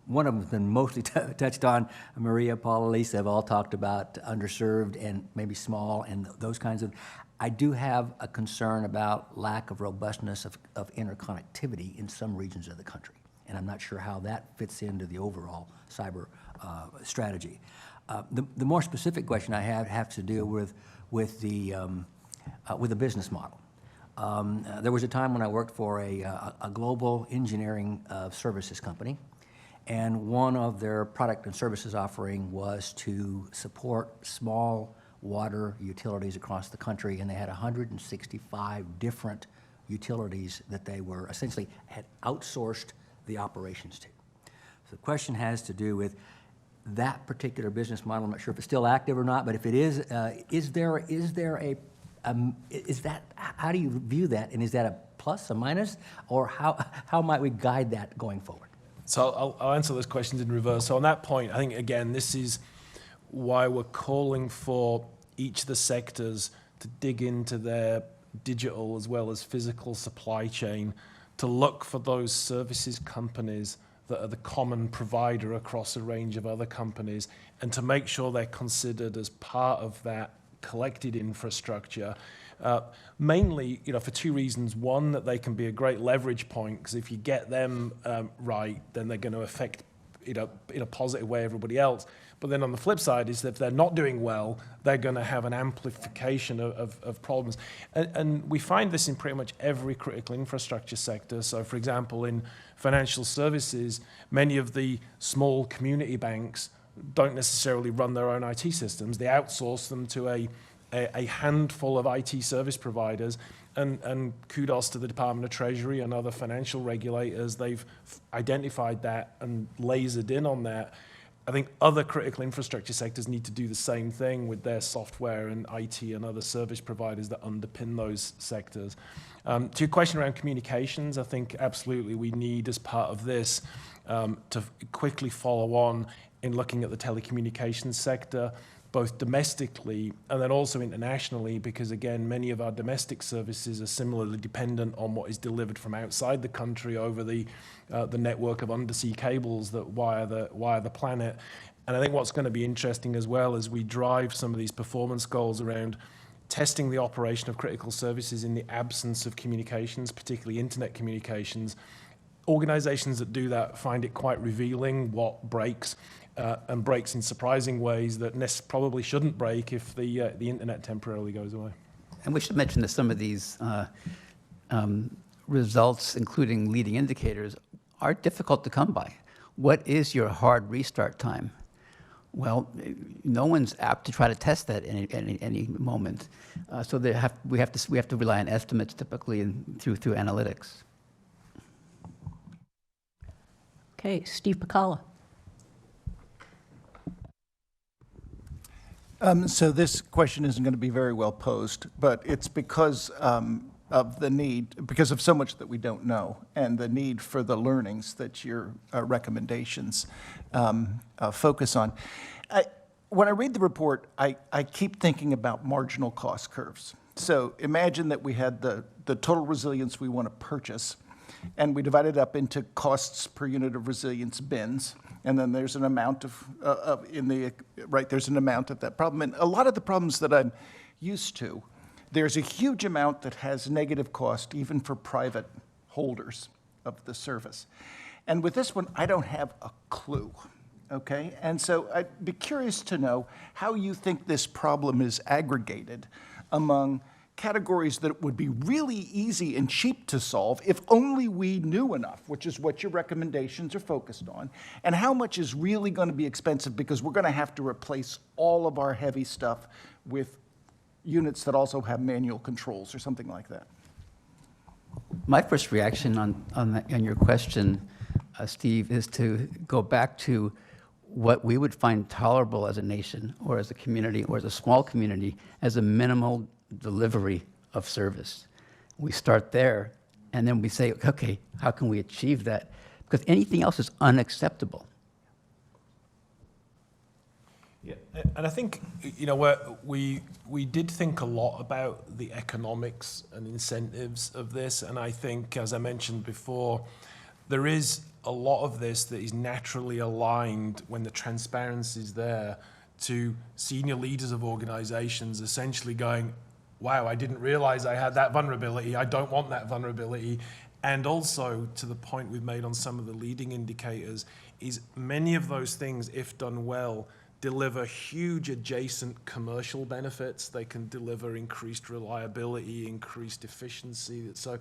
[SPEAKER 11] One of them has been mostly touched on. Maria, Paula, Lisa have all talked about underserved and maybe small and those kinds of. I do have a concern about lack of robustness of interconnectivity in some regions of the country. And I'm not sure how that fits into the overall cyber strategy. The more specific question I have to do with the business model. There was a time when I worked for a global engineering services company, and one of their product and services offering was to support small water utilities across the country, and they had 165 different utilities that they were essentially had outsourced the operations to. So the question has to do with that particular business model. I'm not sure if it's still active or not, but if it is that, how do you view that? And is that a plus, a minus, or how might we guide that going forward?
[SPEAKER 2] So I'll answer those questions in reverse. So on that point, I think, again, this is why we're calling for each of the sectors to dig into their digital as well as physical supply chain to look for those services companies that are the common provider across a range of other companies and to make sure they're considered as part of that collected infrastructure. Mainly, for two reasons. One, that they can be a great leverage point, because if you get them right, then they're going to affect, in a positive way, everybody else. But then on the flip side is that if they're not doing well, they're going to have an amplification of problems. And we find this in pretty much every critical infrastructure sector. So, for example, in financial services, many of the small community banks don't necessarily run their own IT systems. They outsource them to a handful of IT service providers. And kudos to the Department of Treasury and other financial regulators. They've identified that and lasered in on that. I think other critical infrastructure sectors need to do the same thing with their software and IT and other service providers that underpin those sectors. To your question around communications, I think absolutely we need, as part of this, to quickly follow on in looking at the telecommunications sector, both domestically and then also internationally, because again, many of our domestic services are similarly dependent on what is delivered from outside the country over the network of undersea cables that wire the planet. And I think what's going to be interesting as well as we drive some of these performance goals around testing the operation of critical services in the absence of communications, particularly internet communications. Organizations that do that find it quite revealing what breaks, and breaks in surprising ways that probably shouldn't break if the internet temporarily goes away.
[SPEAKER 3] And we should mention that some of these results, including leading indicators, are difficult to come by. What is your hard restart time? Well, no one's apt to try to test that any moment. So we have to rely on estimates typically and through analytics.
[SPEAKER 1] Okay, Steve Pacala.
[SPEAKER 12] So this question isn't going to be very well posed, but it's because of the need, because of so much that we don't know, and the need for the learnings that your recommendations focus on. When I read the report, I keep thinking about marginal cost curves. So imagine that we had the total resilience we want to purchase, and we divide it up into costs per unit of resilience bins. And then there's an amount there's an amount of that problem. And a lot of the problems that I'm used to, there's a huge amount that has negative cost, even for private holders of the service. And with this one, I don't have a clue, okay? And so I'd be curious to know how you think this problem is aggregated among categories that would be really easy and cheap to solve if only we knew enough, which is what your recommendations are focused on, and how much is really going to be expensive because we're going to have to replace all of our heavy stuff with units that also have manual controls or something like that.
[SPEAKER 3] My first reaction on your question, Steve, is to go back to what we would find tolerable as a nation or as a community or as a small community as a minimal delivery of service. We start there, and then we say, okay, how can we achieve that? Because anything else is unacceptable.
[SPEAKER 2] Yeah, and I think, you know, we did think a lot about the economics and incentives of this, and I think, as I mentioned before, there is a lot of this that is naturally aligned when the transparency is there to senior leaders of organizations essentially going, wow, I didn't realize I had that vulnerability. I don't want that vulnerability. And also, to the point we've made on some of the leading indicators, is many of those things, if done well, deliver huge adjacent commercial benefits. They can deliver increased reliability, increased efficiency. So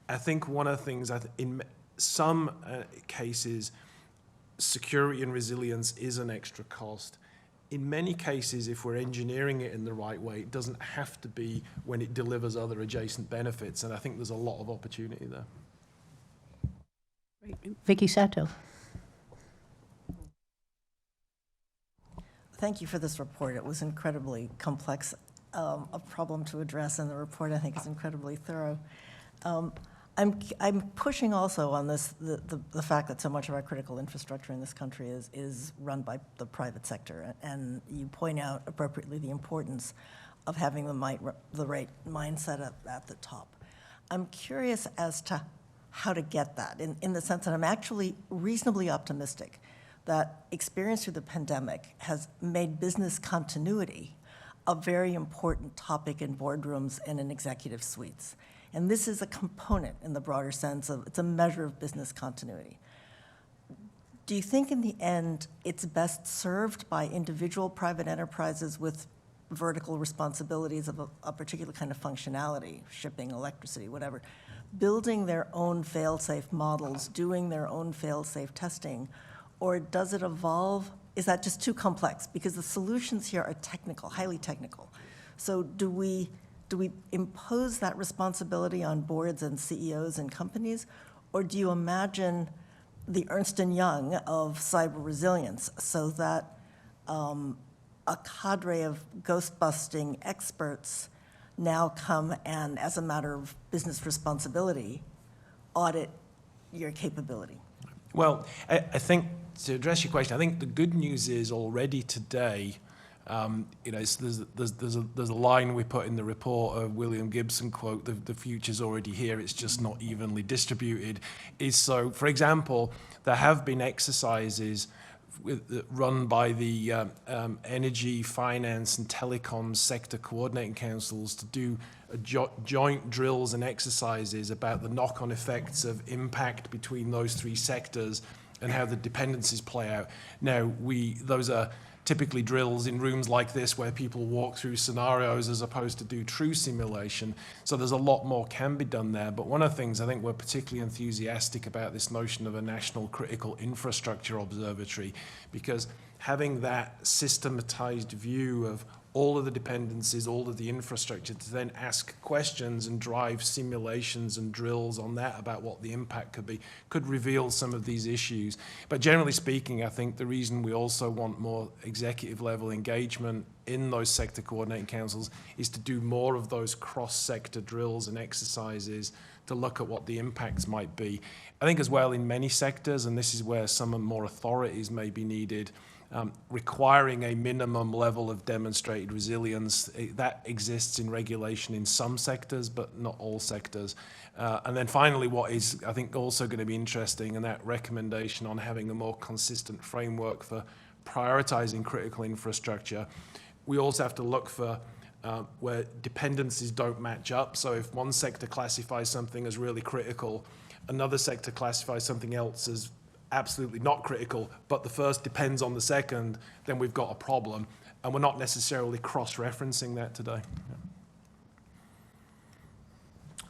[SPEAKER 2] I think one of the things, in some cases, security and resilience is an extra cost. In many cases, if we're engineering it in the right way, it doesn't have to be when it delivers other adjacent benefits, and I think there's a lot of opportunity there.
[SPEAKER 1] Vicky Sato.
[SPEAKER 13] Thank you for this report. It was incredibly complex, a problem to address, and the report, I think, is incredibly thorough. I'm pushing also on this, the fact that so much of our critical infrastructure in this country is run by the private sector, and you point out appropriately the importance of having the right mindset at the top. I'm curious as to how to get that, in the sense that I'm actually reasonably optimistic that experience through the pandemic has made business continuity a very important topic in boardrooms and in executive suites. And this is a component in the broader sense of, it's a measure of business continuity. Do you think in the end it's best served by individual private enterprises with vertical responsibilities of a particular kind of functionality, shipping, electricity, whatever, building their own fail-safe models, doing their own fail-safe testing, or does it evolve? Is that just too complex? Because the solutions here are technical, highly technical. So do we impose that responsibility on boards and CEOs and companies, or do you imagine the Ernst & Young of cyber resilience so that a cadre of ghost-busting experts now come and, as a matter of business responsibility, audit your capability?
[SPEAKER 2] Well, I think, to address your question, I think the good news is already today, you know, there's a line we put in the report, a William Gibson quote, the future's already here, it's just not evenly distributed, is so, for example, there have been exercises run by the Energy, Finance, and Telecoms Sector Coordinating Councils to do joint drills and exercises about the knock-on effects of impact between those three sectors and how the dependencies play out. Now, those are typically drills in rooms like this where people walk through scenarios as opposed to do true simulation. So there's a lot more can be done there. But one of the things I think we're particularly enthusiastic about this notion of a national critical infrastructure observatory, because having that systematized view of all of the dependencies, all of the infrastructure, to then ask questions and drive simulations and drills on that about what the impact could be, could reveal some of these issues. But generally speaking, I think the reason we also want more executive level engagement in those sector coordinating councils is to do more of those cross-sector drills and exercises to look at what the impacts might be. I think as well in many sectors, and this is where some more authorities may be needed, requiring a minimum level of demonstrated resilience. That exists in regulation in some sectors, but not all sectors. And then finally, what is, I think, also going to be interesting, and that recommendation on having a more consistent framework for prioritizing critical infrastructure. We also have to look for where dependencies don't match up. So if one sector classifies something as really critical, another sector classifies something else as absolutely not critical, but the first depends on the second, then we've got a problem. And we're not necessarily cross-referencing that today. Yeah.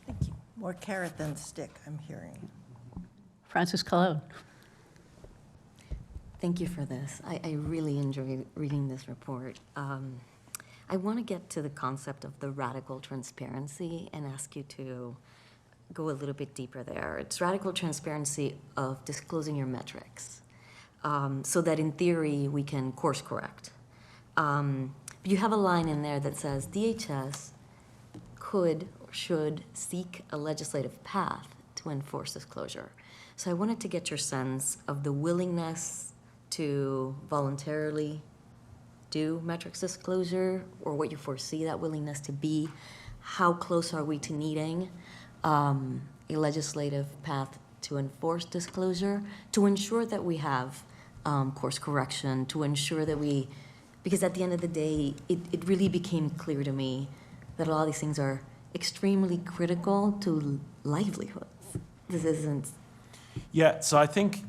[SPEAKER 13] Thank you. More carrot than stick, I'm hearing.
[SPEAKER 1] Francis Cologne.
[SPEAKER 14] Thank you for this. I really enjoy reading this report. I want to get to the concept of the radical transparency and ask you to go a little bit deeper there. It's radical transparency of disclosing your metrics so that in theory we can course correct. You have a line in there that says DHS could or should seek a legislative path to enforce disclosure. So I wanted to get your sense of the willingness to voluntarily do metrics disclosure, or what you foresee that willingness to be. How close are we to needing a legislative path to enforce disclosure, to ensure that we have course correction, to ensure that we, because at the end of the day, it really became clear to me that a lot of these things are extremely critical to livelihoods. This isn't.
[SPEAKER 2] Yeah, so I think,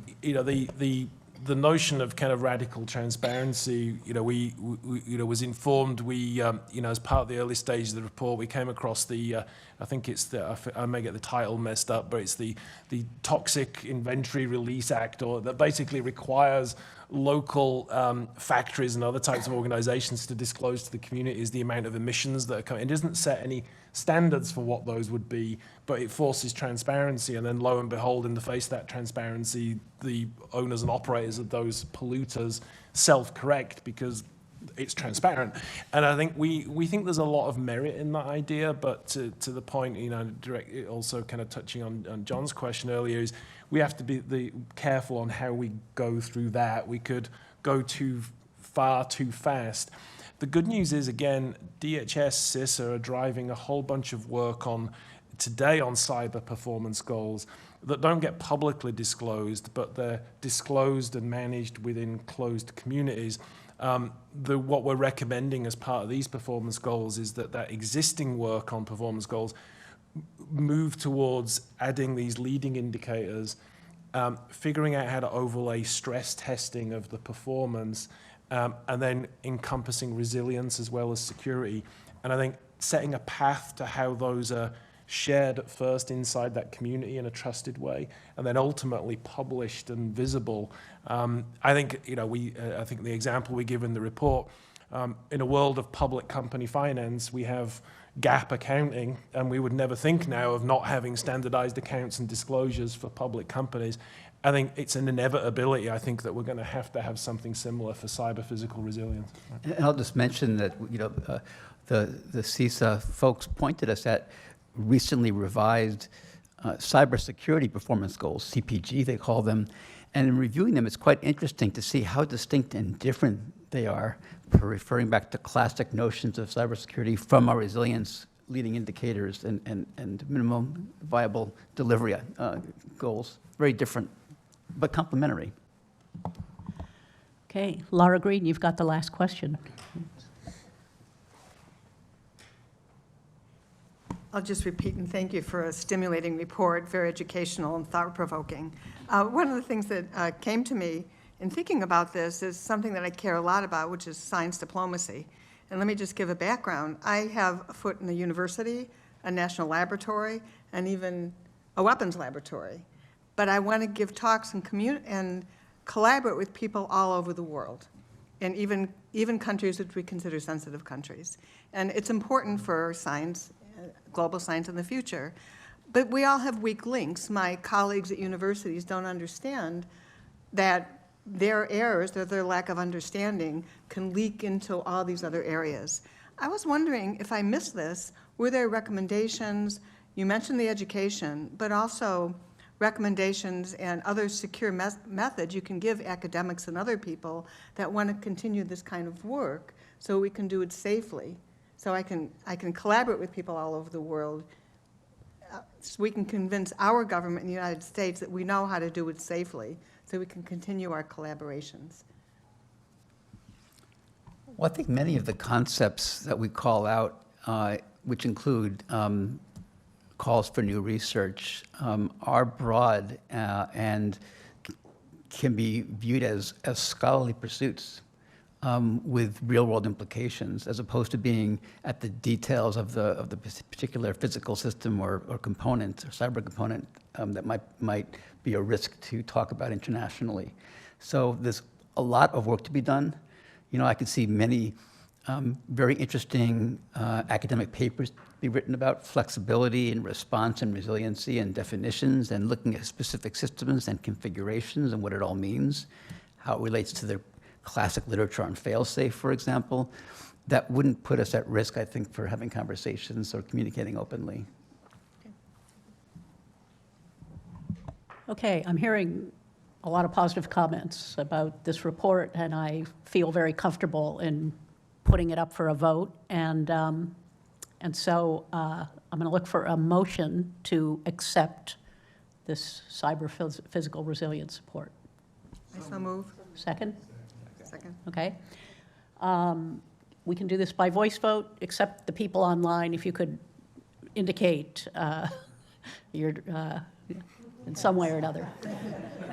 [SPEAKER 2] the notion of kind of radical transparency, we was informed. We, as part of the early stages of the report, we came across the, I think it's the, I may get the title messed up, but it's the Toxic Inventory Release Act, or that basically requires local factories and other types of organizations to disclose to the communities the amount of emissions that are coming. It doesn't set any standards for what those would be, but it forces transparency, and then lo and behold, in the face of that transparency, the owners and operators of those polluters self-correct because it's transparent. And I think we think there's a lot of merit in that idea, but to the point, also kind of touching on John's question earlier, is we have to be careful on how we go through that. We could go too far too fast. The good news is, again, DHS, CISA are driving a whole bunch of work today on cyber performance goals that don't get publicly disclosed, but they're disclosed and managed within closed communities. What we're recommending as part of these performance goals is that existing work on performance goals move towards adding these leading indicators, figuring out how to overlay stress testing of the performance, and then encompassing resilience as well as security. And I think setting a path to how those are shared at first inside that community in a trusted way, and then ultimately published and visible. I think I think the example we give in the report, in a world of public company finance, we have GAAP accounting, and we would never think now of not having standardized accounts and disclosures for public companies. I think it's an inevitability, I think, that we're going to have something similar for cyber physical resilience.
[SPEAKER 3] And I'll just mention that, the CISA folks pointed us at recently revised cybersecurity performance goals, CPG they call them. And in reviewing them, it's quite interesting to see how distinct and different they are, referring back to classic notions of cybersecurity from our resilience leading indicators and minimum viable delivery goals. Very different, but complementary.
[SPEAKER 1] Okay, Laura Green, you've got the last question.
[SPEAKER 15] I'll just repeat and thank you for a stimulating report, very educational and thought-provoking. One of the things that came to me in thinking about this is something that I care a lot about, which is science diplomacy. And let me just give a background. I have a foot in a university, a national laboratory, and even a weapons laboratory. But I want to give talks and collaborate with people all over the world, and even countries which we consider sensitive countries. And it's important for science, global science in the future. But we all have weak links. My colleagues at universities don't understand that their errors or their lack of understanding can leak into all these other areas. I was wondering if I missed this, were there recommendations? You mentioned the education, but also recommendations and other secure methods you can give academics and other people that want to continue this kind of work so we can do it safely. So I can collaborate with people all over the world so we can convince our government in the United States that we know how to do it safely so we can continue our collaborations.
[SPEAKER 3] Well, I think many of the concepts that we call out, which include calls for new research, are broad and can be viewed as scholarly pursuits with real-world implications, as opposed to being at the details of the particular physical system or component or cyber component that might be a risk to talk about internationally. So there's a lot of work to be done. You know, I could see many very interesting academic papers be written about flexibility and response and resiliency and definitions and looking at specific systems and configurations and what it all means, how it relates to the classic literature on fail-safe, for example. That wouldn't put us at risk, I think, for having conversations or communicating openly.
[SPEAKER 1] Okay, I'm hearing a lot of positive comments about this report, and I feel very comfortable in putting it up for a vote. And so I'm going to look for a motion to accept this cyber physical resilience report.
[SPEAKER 15] I so move.
[SPEAKER 1] Second?
[SPEAKER 15] Second.
[SPEAKER 1] Okay. We can do this by voice vote, except the people online, if you could indicate your in some way or another.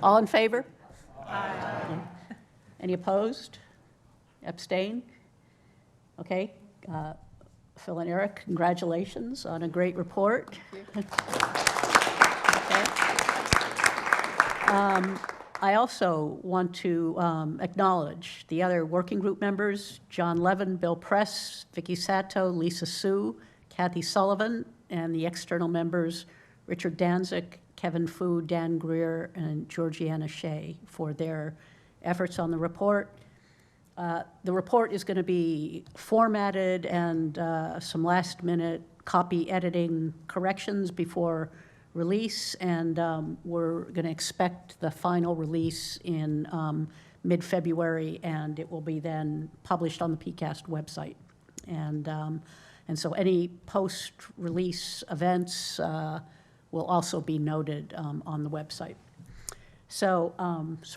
[SPEAKER 1] All in favor? Aye. Any opposed? Abstain? Okay. Phil and Eric, congratulations on a great report. Okay. I also want to acknowledge the other working group members, John Levin, Bill Press, Vicky Sato, Lisa Sue, Kathy Sullivan, and the external members, Richard Danzik, Kevin Fu, Dan Greer, and Georgiana Shea for their efforts on the report. The report is going to be formatted and some last-minute copy editing corrections before release, and we're going to expect the final release in mid-February, and it will be then published on the PCAST website. And so any post-release events will also be noted on the website. So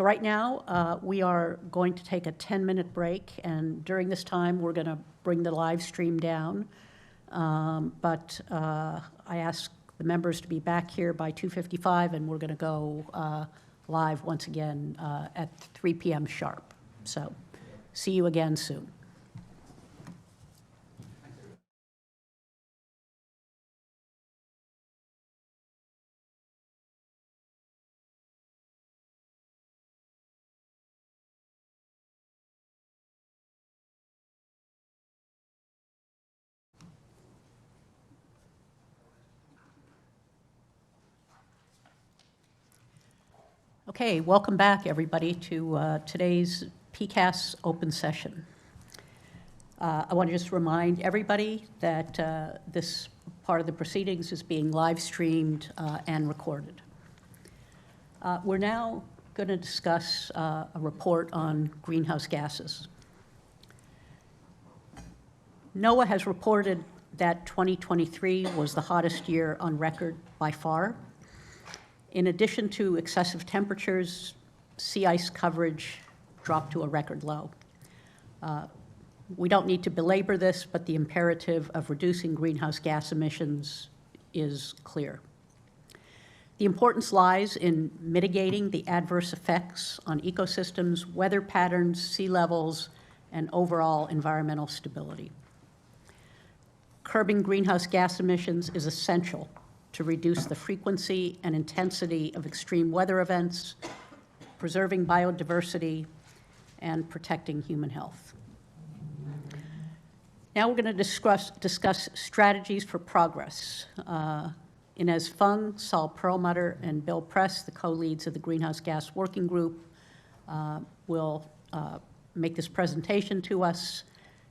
[SPEAKER 1] right now, we are going to take a 10-minute break, and during this time, we're going to bring the live stream down. But I ask the members to be back here by 2:55, and we're going to go live once again at 3 p.m. sharp. So see you again soon. Okay, welcome back, everybody, to today's PCAST open session. I want to just remind everybody that this part of the proceedings is being live streamed and recorded. We're now going to discuss a report on greenhouse gases. NOAA has reported that 2023 was the hottest year on record by far. In addition to excessive temperatures, sea ice coverage, dropped to a record low. We don't need to belabor this, but the imperative of reducing greenhouse gas emissions is clear. The importance lies in mitigating the adverse effects on ecosystems, weather patterns, sea levels, and overall environmental stability. Curbing greenhouse gas emissions is essential to reduce the frequency and intensity of extreme weather events, preserving biodiversity, and protecting human health. Now we're going to discuss strategies for progress. Inez Fung, Saul Perlmutter, and Bill Press, the co-leads of the Greenhouse Gas Working Group, will make this presentation to us.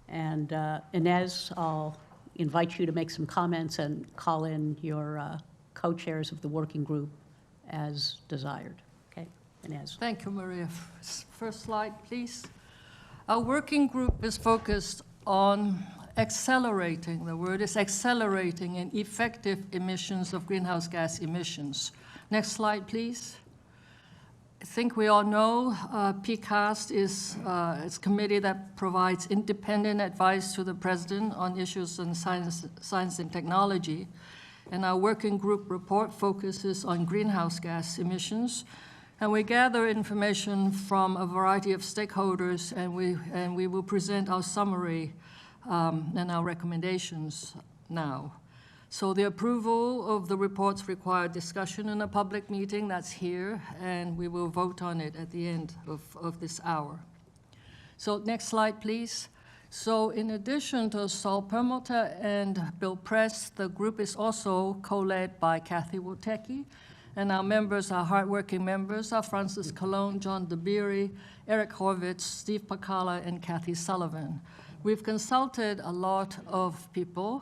[SPEAKER 1] And Inez, I'll invite you to make some comments and call in your co-chairs of the working group as desired. Okay, Inez.
[SPEAKER 16] Thank you, Maria. First slide, please. Our working group is focused on accelerating, the word is accelerating, in effective emissions of greenhouse gas emissions. Next slide, please. I think we all know PCAST is a committee that provides independent advice to the president on issues in science and technology. And our working group report focuses on greenhouse gas emissions. And we gather information from a variety of stakeholders, and we will present our summary and our recommendations now. So the approval of the reports require discussion in a public meeting that's here, and we will vote on it at the end of this hour. So next slide, please. So in addition to Saul Perlmutter and Bill Press, the group is also co-led by Kathy Wotecki, and our members, our hardworking members, are Francis Cologne, John DeBeery, Eric Horvitz, Steve Pacala, and Kathy Sullivan. We've consulted a lot of people,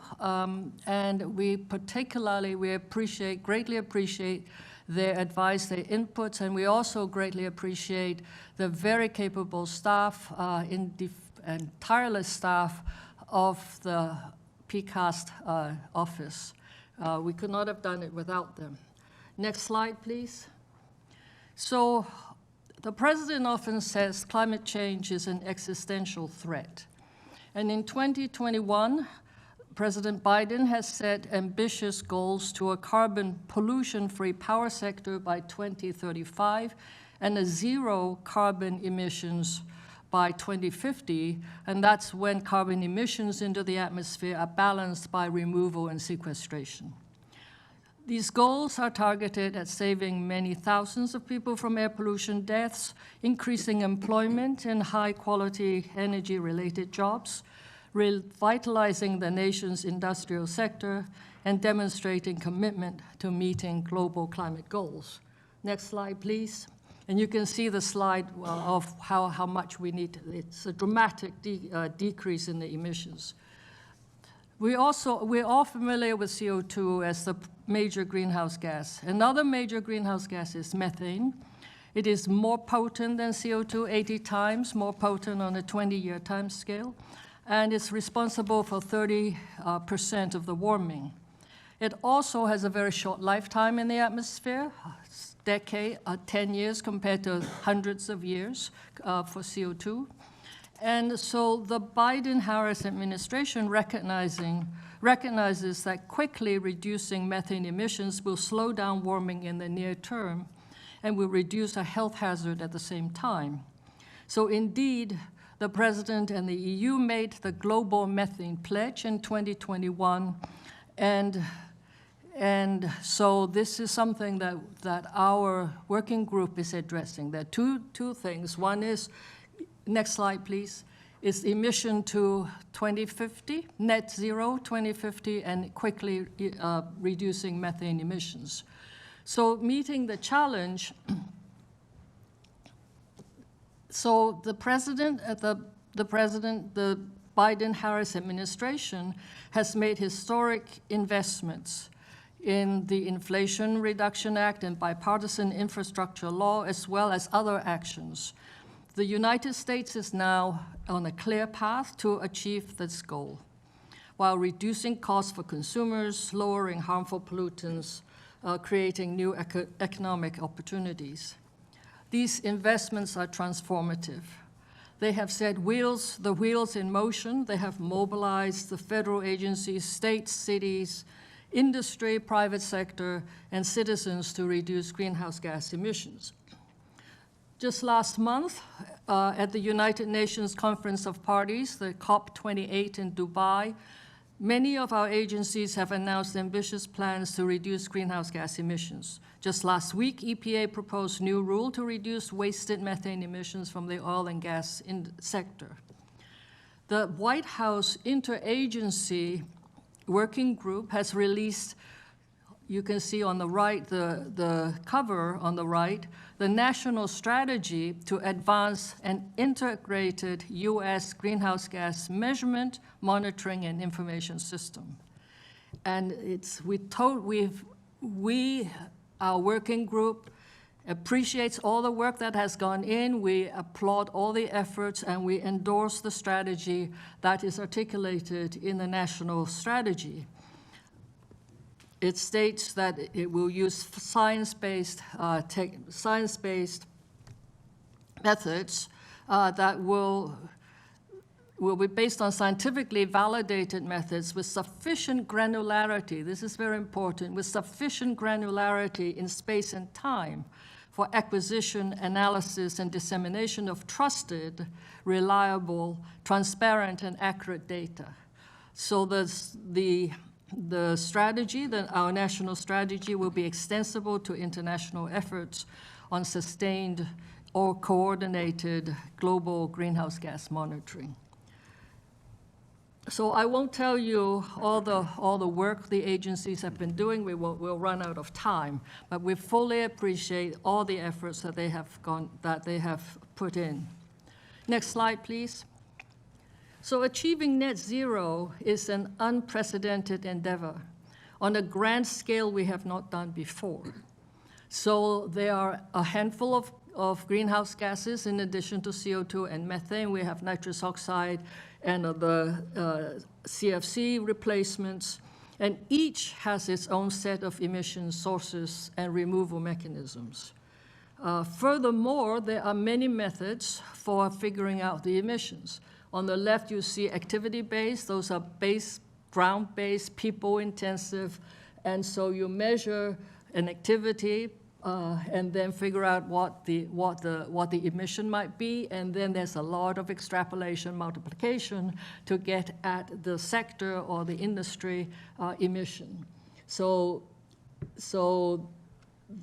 [SPEAKER 16] and we greatly appreciate their advice, their inputs, and we also greatly appreciate the very capable staff and tireless staff of the PCAST office. We could not have done it without them. Next slide, please. So the president often says climate change is an existential threat. And in 2021, President Biden has set ambitious goals to a carbon pollution-free power sector by 2035 and a zero carbon emissions by 2050, and that's when carbon emissions into the atmosphere are balanced by removal and sequestration. These goals are targeted at saving many thousands of people from air pollution deaths, increasing employment in high-quality energy-related jobs, revitalizing the nation's industrial sector, and demonstrating commitment to meeting global climate goals. Next slide, please. And you can see the slide of how much we need. It's a dramatic decrease in the emissions. We're all familiar with CO2 as the major greenhouse gas. Another major greenhouse gas is methane. It is more potent than CO2, 80 times more potent on a 20-year time scale, and it's responsible for 30% of the warming. It also has a very short lifetime in the atmosphere, decade, 10 years compared to hundreds of years for CO2. And so the Biden-Harris administration recognizes that quickly reducing methane emissions will slow down warming in the near term and will reduce a health hazard at the same time. So indeed, the President and the EU made the global methane pledge in 2021, and so this is something that our working group is addressing. There are two things. One is, next slide, please, is emission to 2050, net zero 2050, and quickly reducing methane emissions. So meeting the challenge, so the Biden-Harris administration has made historic investments in the Inflation Reduction Act and bipartisan infrastructure law, as well as other actions. The United States is now on a clear path to achieve this goal, while reducing costs for consumers, lowering harmful pollutants, creating new economic opportunities. These investments are transformative. They have set the wheels in motion. They have mobilized the federal agencies, states, cities, industry, private sector, and citizens to reduce greenhouse gas emissions. Just last month, at the United Nations Conference of Parties, the COP28 in Dubai, many of our agencies have announced ambitious plans to reduce greenhouse gas emissions. Just last week, EPA proposed new rule to reduce wasted methane emissions from the oil and gas sector. The White House Interagency Working Group has released, you can see on the right, the cover on the right, the national strategy to advance an integrated U.S. greenhouse gas measurement, monitoring, and information system. And our working group appreciates all the work that has gone in. We applaud all the efforts, and we endorse the strategy that is articulated in the national strategy. It states that it will use science-based methods that will be based on scientifically validated methods with sufficient granularity. This is very important, with sufficient granularity in space and time for acquisition, analysis, and dissemination of trusted, reliable, transparent, and accurate data. So the strategy, our national strategy, will be extensible to international efforts on sustained or coordinated global greenhouse gas monitoring. So I won't tell you all the work the agencies have been doing. We'll run out of time, but we fully appreciate all the efforts that they have put in. Next slide, please. So achieving net zero is an unprecedented endeavor on a grand scale we have not done before. So there are a handful of greenhouse gases in addition to CO2 and methane. We have nitrous oxide and the CFC replacements, and each has its own set of emission sources and removal mechanisms. Furthermore, there are many methods for figuring out the emissions. On the left, you see activity-based. Those are ground-based, people-intensive, and so you measure an activity and then figure out what the emission might be, and then there's a lot of extrapolation, multiplication to get at the sector or the industry emission. So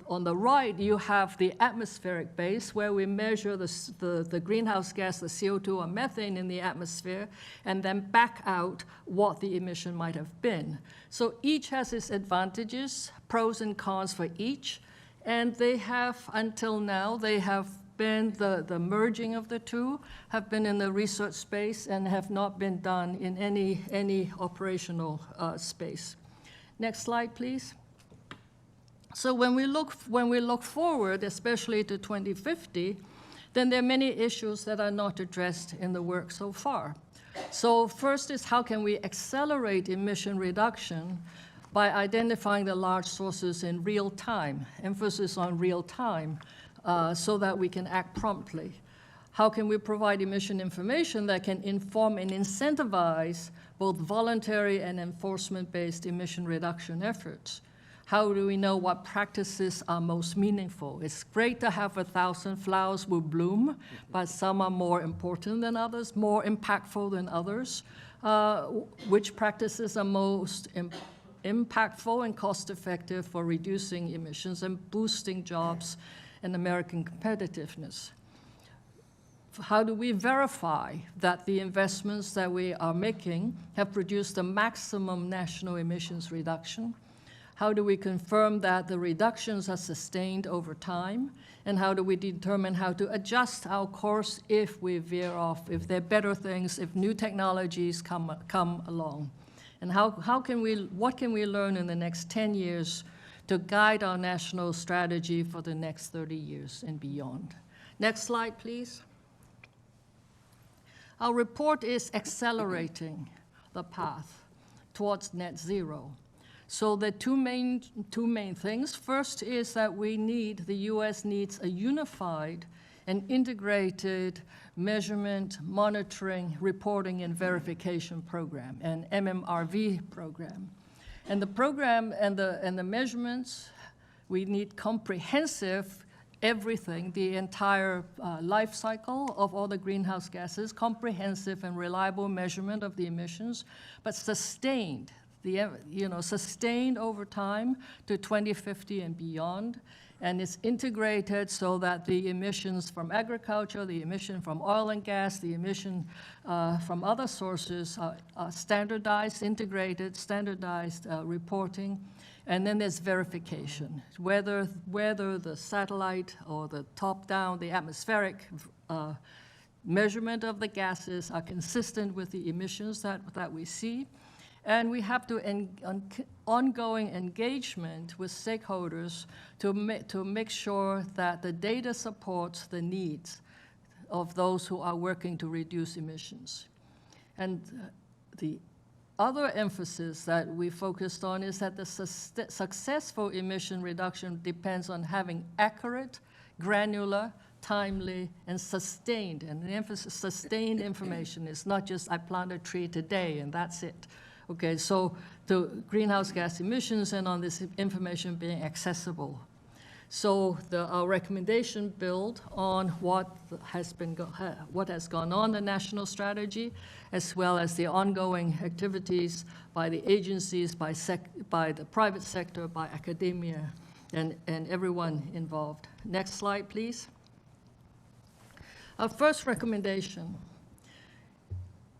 [SPEAKER 16] on the right, you have the atmospheric base, where we measure the greenhouse gas, the CO2 or methane in the atmosphere, and then back out what the emission might have been. So each has its advantages, pros and cons for each, and they have, until now, they have been, the merging of the two have been in the research space and have not been done in any operational space. Next slide, please. So when we look forward, especially to 2050, then there are many issues that are not addressed in the work so far. So first is, how can we accelerate emission reduction by identifying the large sources in real time, emphasis on real time, so that we can act promptly? How can we provide emission information that can inform and incentivize both voluntary and enforcement-based emission reduction efforts? How do we know what practices are most meaningful? It's great to have 1,000 flowers will bloom, but some are more important than others, more impactful than others. Which practices are most impactful and cost-effective for reducing emissions and boosting jobs and American competitiveness? How do we verify that the investments that we are making have produced the maximum national emissions reduction? How do we confirm that the reductions are sustained over time? And how do we determine how to adjust our course if we veer off, if there are better things, if new technologies come along? And what can we learn in the next 10 years to guide our national strategy for the next 30 years and beyond? Next slide, please. Our report is accelerating the path towards net zero. So the two main things. First is that the U.S. needs a unified an integrated measurement, monitoring, reporting, and verification program, an MMRV program. And the program and the measurements, we need comprehensive everything, the entire life cycle of all the greenhouse gases, comprehensive and reliable measurement of the emissions, but sustained, sustained over time to 2050 and beyond. And it's integrated so that the emissions from agriculture, the emission from oil and gas, the emission from other sources are standardized, integrated, standardized reporting. And then there's verification, whether the satellite or the top-down, the atmospheric measurement of the gases are consistent with the emissions that we see. And we have to ongoing engagement with stakeholders to make sure that the data supports the needs of those who are working to reduce emissions. And the other emphasis that we focused on is that the successful emission reduction depends on having accurate, granular, timely, and sustained. And the emphasis, sustained information is not just I plant a tree today and that's it. Okay, so the greenhouse gas emissions and on this information being accessible. So our recommendation build on what has gone on the national strategy, as well as the ongoing activities by the agencies, by the private sector, by academia, and everyone involved. Next slide, please. Our first recommendation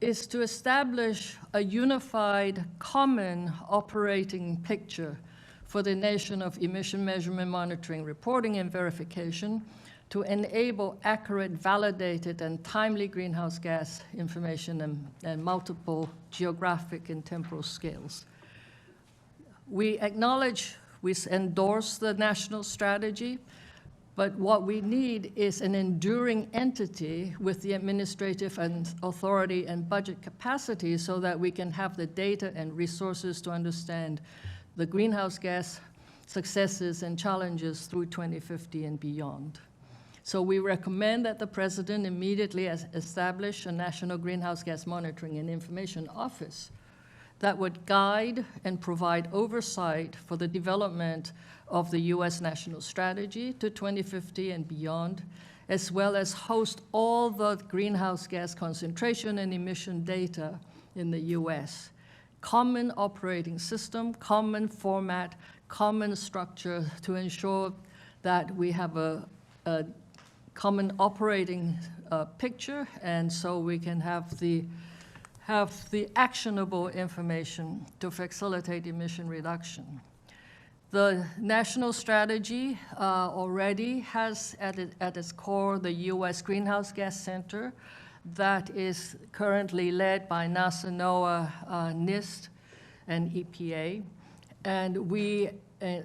[SPEAKER 16] is to establish a unified, common operating picture for the nation of emission measurement, monitoring, reporting, and verification to enable accurate, validated, and timely greenhouse gas information and multiple geographic and temporal scales. We acknowledge, we endorse the national strategy, but what we need is an enduring entity with the administrative and authority and budget capacity so that we can have the data and resources to understand the greenhouse gas successes and challenges through 2050 and beyond. So we recommend that the President immediately establish a National Greenhouse Gas Monitoring and Information Office that would guide and provide oversight for the development of the U.S. national strategy to 2050 and beyond, as well as host all the greenhouse gas concentration and emission data in the U.S. Common operating system, common format, common structure to ensure that we have a common operating picture, and so we can have the actionable information to facilitate emission reduction. The national strategy already has at its core the U.S. Greenhouse Gas Center that is currently led by NASA, NOAA, NIST, and EPA. And we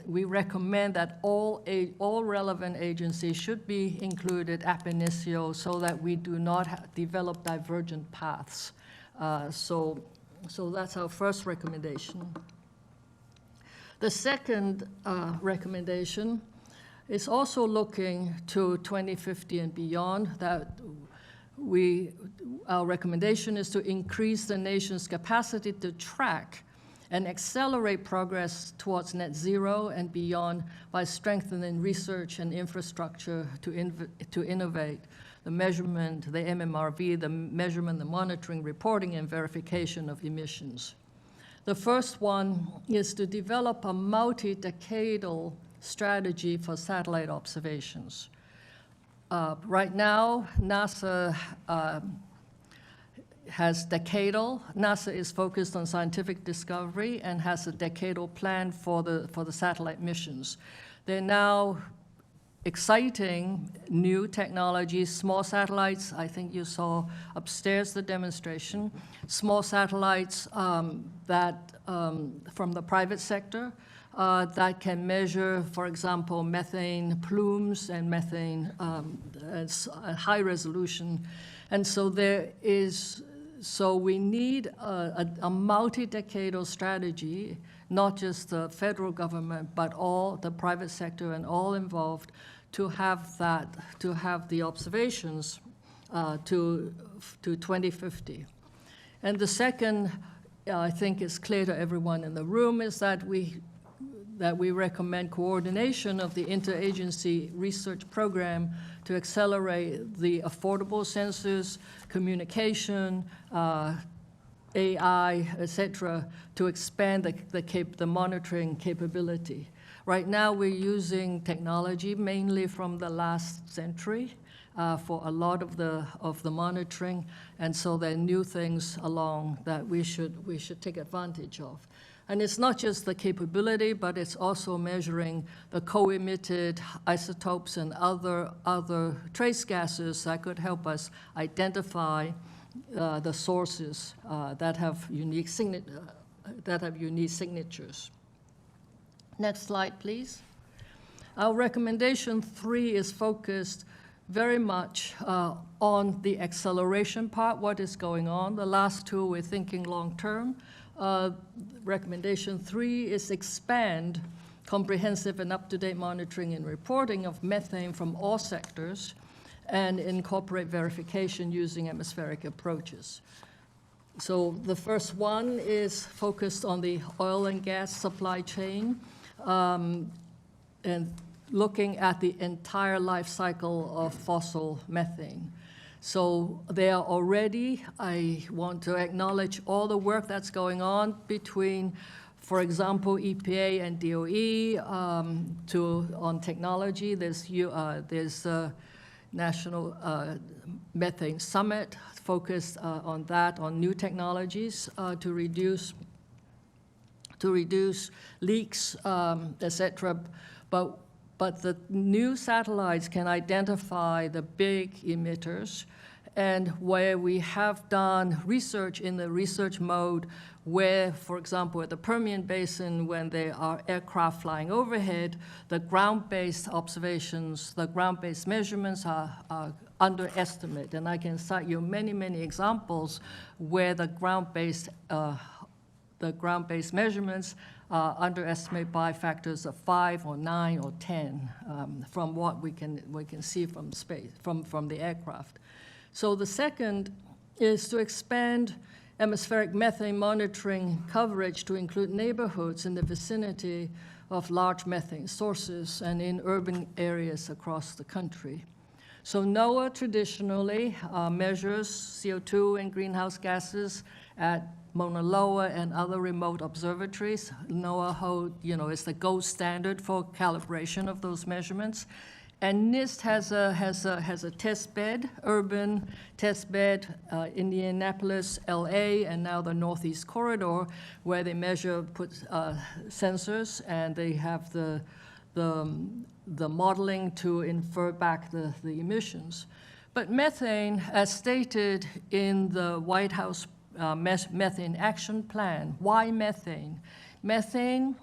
[SPEAKER 16] recommend that all relevant agencies should be included ab initio so that we do not develop divergent paths. So that's our first recommendation. The second recommendation is also looking to 2050 and beyond. That our recommendation is to increase the nation's capacity to track and accelerate progress towards net zero and beyond by strengthening research and infrastructure to innovate the measurement, the MMRV, the measurement, the monitoring, reporting, and verification of emissions. The first one is to develop a multi-decadal strategy for satellite observations. Right now, NASA has decadal. NASA is focused on scientific discovery and has a decadal plan for the satellite missions. They're now exciting new technologies, small satellites. I think you saw upstairs the demonstration. Small satellites from the private sector that can measure, for example, methane plumes and methane at high resolution. And so we need a multi-decadal strategy, not just the federal government, but all the private sector and all involved to have the observations to 2050. And the second, I think is clear to everyone in the room, is that we recommend coordination of the interagency research program to accelerate the affordable sensors, communication, AI, et cetera, to expand the monitoring capability. Right now, we're using technology mainly from the last century for a lot of the monitoring, and so there are new things along that we should take advantage of. And it's not just the capability, but it's also measuring the co-emitted isotopes and other trace gases that could help us identify the sources that have unique signatures. Next slide, please. Our recommendation 3 is focused very much on the acceleration part, what is going on. The last 2, we're thinking long-term. Recommendation 3 is expand comprehensive and up-to-date monitoring and reporting of methane from all sectors and incorporate verification using atmospheric approaches. So the first one is focused on the oil and gas supply chain and looking at the entire life cycle of fossil methane. So there are already, I want to acknowledge all the work that's going on between, for example, EPA and DOE on technology. There's National Methane Summit focused on that, on new technologies to reduce leaks, et cetera. But the new satellites can identify the big emitters, and where we have done research in the research mode where, for example, at the Permian Basin, when there are aircraft flying overhead, the ground-based observations, the ground-based measurements are underestimated. And I can cite you many, many examples where the ground-based measurements are underestimated by factors of 5 or 9 or 10 from what we can see from space, from the aircraft. So the second is to expand atmospheric methane monitoring coverage to include neighborhoods in the vicinity of large methane sources and in urban areas across the country. So NOAA traditionally measures CO2 and greenhouse gases at Mauna Loa and other remote observatories. NOAA is the gold standard for calibration of those measurements. And NIST has a test bed, urban test bed, Indianapolis, LA, and now the Northeast Corridor, where they put sensors, and they have the modeling to infer back the emissions. But methane, as stated in the White House Methane Action Plan, why methane? Methane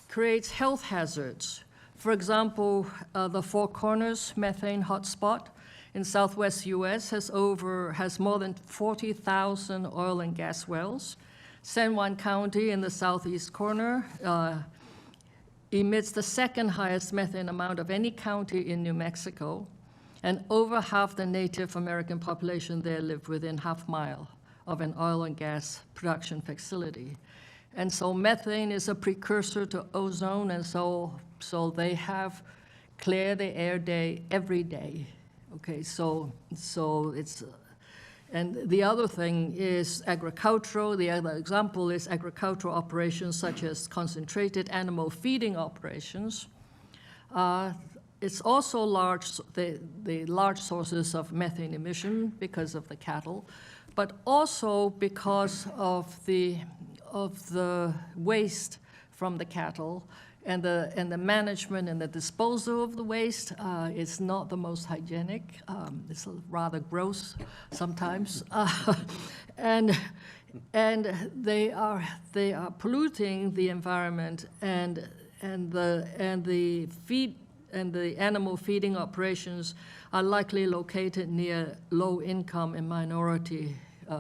[SPEAKER 16] creates health hazards. For example, the Four Corners methane hotspot in southwest U.S. has more than 40,000 oil and gas wells. San Juan County in the southeast corner emits the second highest methane amount of any county in New Mexico, and over half the Native American population there live within half mile of an oil and gas production facility. And so methane is a precursor to ozone, and so they have clear the air day every day. Okay, so it's, and the other thing is agricultural. The other example is agricultural operations such as concentrated animal feeding operations. It's also the large sources of methane emission because of the cattle, but also because of the waste from the cattle, and the management and the disposal of the waste is not the most hygienic. It's rather gross sometimes, and they are polluting the environment, and the animal feeding operations are likely located near low-income and minority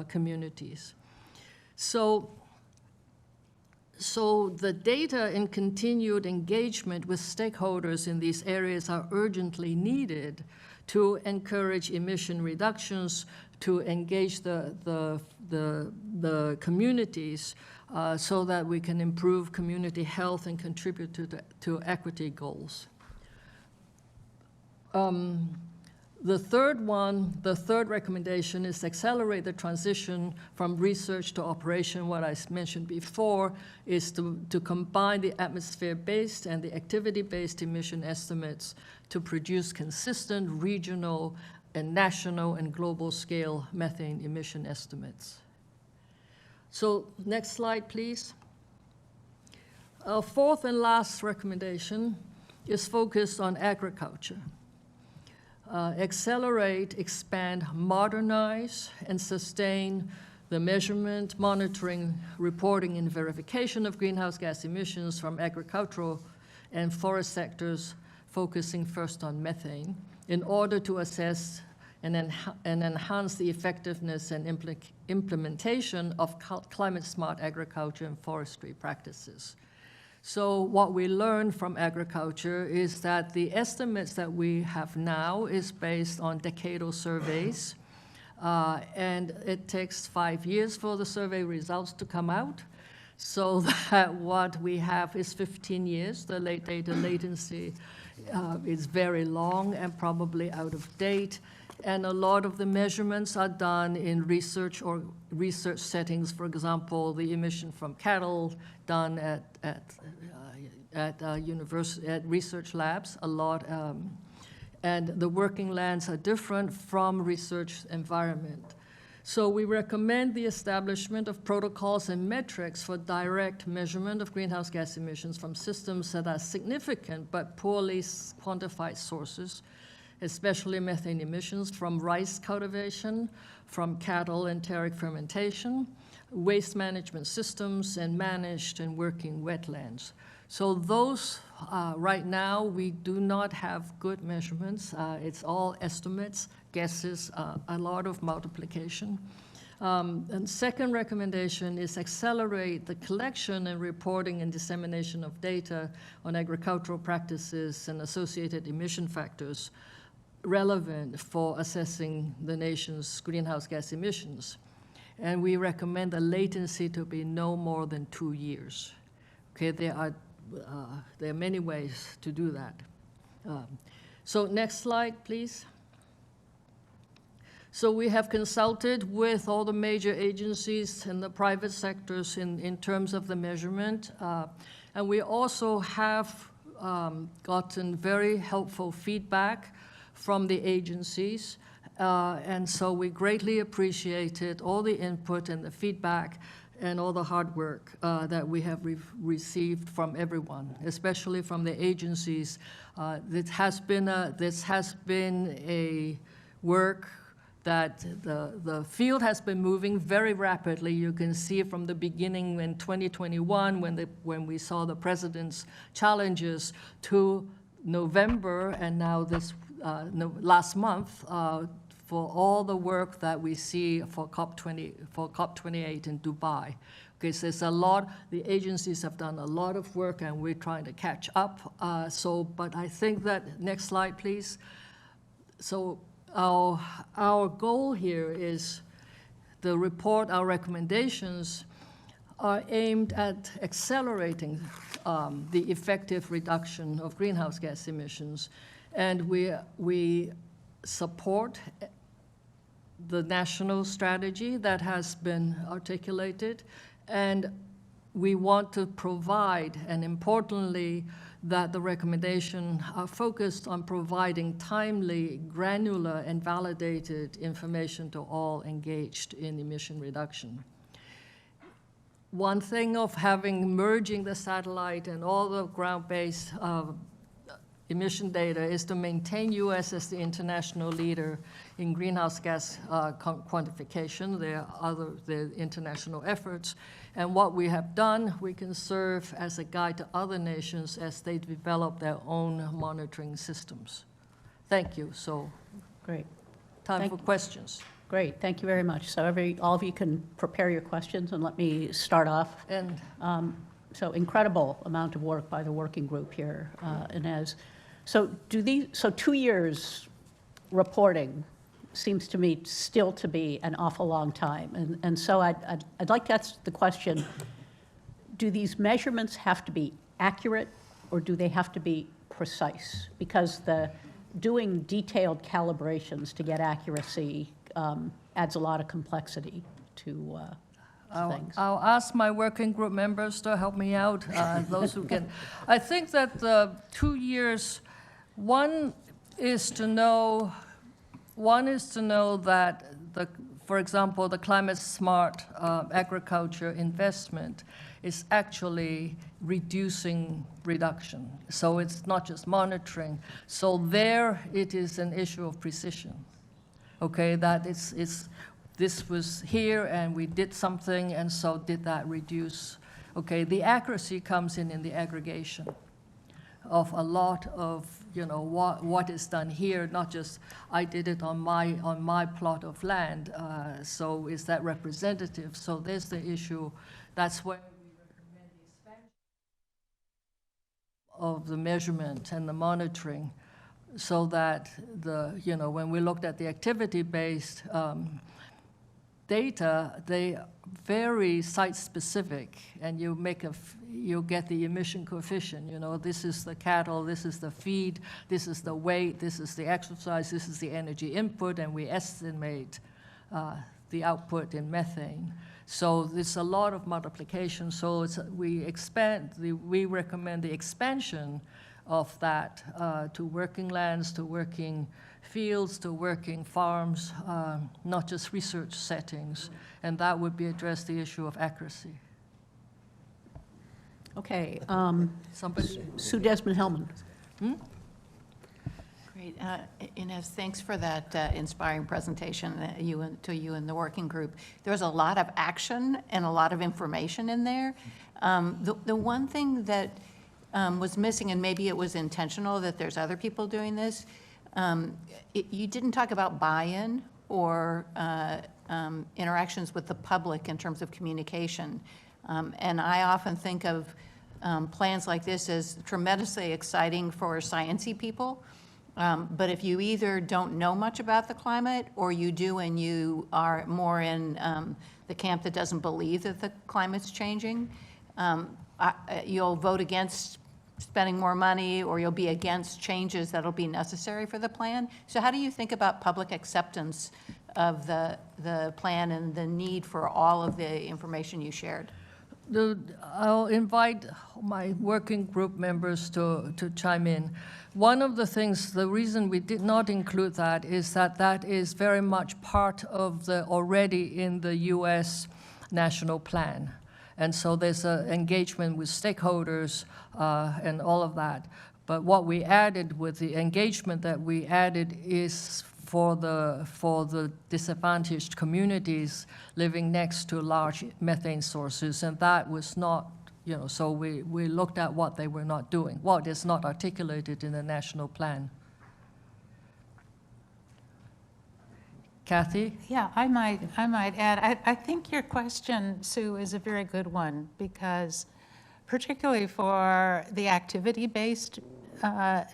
[SPEAKER 16] communities. So So the data and continued engagement with stakeholders in these areas are urgently needed to encourage emission reductions, to engage the communities so that we can improve community health and contribute to equity goals. The third recommendation is accelerate the transition from research to operation. What I mentioned before is to combine the atmosphere-based and the activity-based emission estimates to produce consistent regional and national and global scale methane emission estimates. So next slide, please. Our fourth and last recommendation is focused on agriculture. Accelerate, expand, modernize, and sustain the measurement, monitoring, reporting, and verification of greenhouse gas emissions from agricultural and forest sectors, focusing first on methane, in order to assess and enhance the effectiveness and implementation of climate-smart agriculture and forestry practices. So what we learned from agriculture is that the estimates that we have now is based on decadal surveys, and it takes 5 years for the survey results to come out, so that what we have is 15 years. The late data latency is very long and probably out of date, and a lot of the measurements are done in research or research settings. For example, the emission from cattle done at research labs a lot, and the working lands are different from research environment. So we recommend the establishment of protocols and metrics for direct measurement of greenhouse gas emissions from systems that are significant but poorly quantified sources, especially methane emissions from rice cultivation, from cattle enteric fermentation, waste management systems, and managed and working wetlands. So those, right now, we do not have good measurements. It's all estimates, guesses, a lot of multiplication. And second recommendation is accelerate the collection and reporting and dissemination of data on agricultural practices and associated emission factors relevant for assessing the nation's greenhouse gas emissions. And we recommend the latency to be no more than 2 years. Okay, there are many ways to do that. So next slide, please. So we have consulted with all the major agencies and the private sectors in terms of the measurement. And we also have gotten very helpful feedback from the agencies. And so we greatly appreciated all the input and the feedback and all the hard work that we have received from everyone, especially from the agencies. This has been a work that the field has been moving very rapidly. You can see from the beginning in 2021 when we saw the president's challenges to November, and now this last month for all the work that we see for COP28 in Dubai. Okay, so there's a lot, the agencies have done a lot of work and we're trying to catch up. But I think that, next slide, please. So our goal here is the report, our recommendations are aimed at accelerating the effective reduction of greenhouse gas emissions. And we support the national strategy that has been articulated, and we want to provide, and importantly, that the recommendations are focused on providing timely, granular, and validated information to all engaged in emission reduction. One thing of merging the satellite and all the the emission data is to maintain U.S. as the international leader in greenhouse gas quantification. There are the international efforts. And what we have done, we can serve as a guide to other nations as they develop their own monitoring systems. Thank you. So,
[SPEAKER 1] great.
[SPEAKER 16] Time for questions.
[SPEAKER 1] Great, thank you very much. So all of you can prepare your questions, and let me start off.
[SPEAKER 16] And
[SPEAKER 1] So incredible amount of work by the working group here, Inez. So 2 years reporting seems to me still to be an awful long time. And so I'd like to ask the question, do these measurements have to be accurate or do they have to be precise? Because doing detailed calibrations to get accuracy adds a lot of complexity to things.
[SPEAKER 16] I'll ask my working group members to help me out, those who can. I think that the 2 years, one is to know that, for example, the climate smart agriculture investment is actually reduction. So it's not just monitoring. So there it is an issue of precision. Okay, that this was here and we did something, and so did that reduce? Okay, the accuracy comes in the aggregation of a lot of, what is done here, not just I did it on my plot of land, so is that representative? So there's the issue. That's where we recommend the expansion of the measurement and the monitoring, so that when we looked at the activity-based data, they very site-specific, and you get the emission coefficient. This is the cattle, this is the feed, this is the weight, this is the exercise, this is the energy input, and we estimate the output in methane. So there's a lot of multiplication. So we recommend the expansion of that to working lands, to working fields, to working farms, not just research settings, and that would be address the issue of accuracy.
[SPEAKER 1] Okay,
[SPEAKER 16] Somebody?
[SPEAKER 1] Sue Desmond-Hellman.
[SPEAKER 17] Great. Inez, thanks for that inspiring presentation to you and the working group. There's a lot of action and a lot of information in there. The one thing that was missing, and maybe it was intentional that there's other people doing this, you didn't talk about buy-in or interactions with the public in terms of communication. And I often think of plans like this as tremendously exciting for sciencey people. But if you either don't know much about the climate, or you do and you are more in the camp that doesn't believe that the climate's changing, you'll vote against spending more money, or you'll be against changes that'll be necessary for the plan. So how do you think about public acceptance of the plan and the need for all of the information you shared?
[SPEAKER 16] I'll invite my working group members to chime in. One of the things, the reason we did not include that is that is very much part of already in the US national plan. And so there's an engagement with stakeholders and all of that. But what we added with the engagement that we added is for the disadvantaged communities living next to large methane sources, and that was not, so we looked at what they were not doing, what is not articulated in the national plan. Kathy?
[SPEAKER 18] Yeah, I might add, I think your question, Sue, is a very good one, because particularly for the activity-based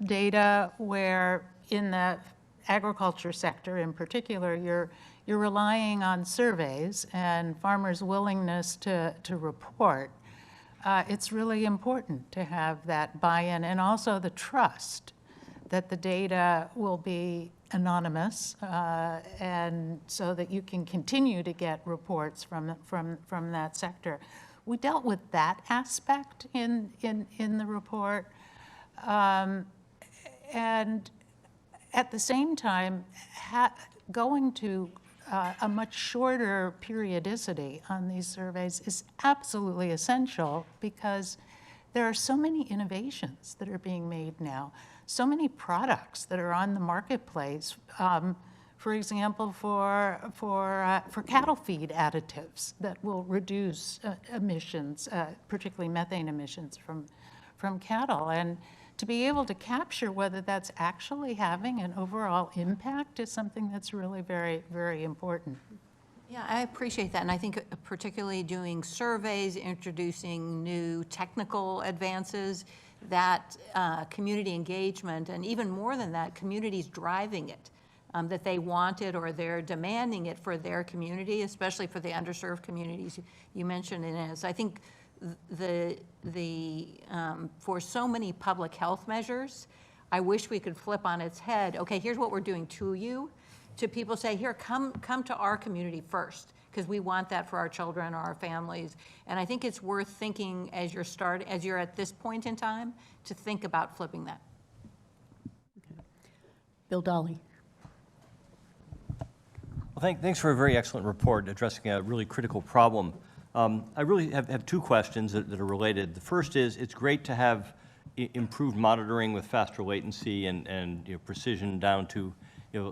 [SPEAKER 18] data, where in the agriculture sector in particular, you're relying on surveys and farmers' willingness to report. It's really important to have that buy-in, and also the trust that the data will be anonymous, and so that you can continue to get reports from that sector. We dealt with that aspect in the report, and at the same time, going to a much shorter periodicity on these surveys is absolutely essential, because there are so many innovations that are being made now, so many products that are on the marketplace. For example, for cattle feed additives that will reduce emissions, particularly methane emissions from cattle. And to be able to capture whether that's actually having an overall impact is something that's really very, very important.
[SPEAKER 17] Yeah, I appreciate that, and I think particularly doing surveys, introducing new technical advances, that community engagement, and even more than that, communities driving it, that they want it or they're demanding it for their community, especially for the underserved communities you mentioned, Inez. I think for so many public health measures, I wish we could flip on its head, okay, here's what we're doing to you, to people say, here, come to our community first, because we want that for our children or our families. And I think it's worth thinking as you're at this point in time, to think about flipping that.
[SPEAKER 1] Okay. Bill Dolly.
[SPEAKER 19] Well, thanks for a very excellent report addressing a really critical problem. I really have two questions that are related. The first is, it's great to have improved monitoring with faster latency and precision down to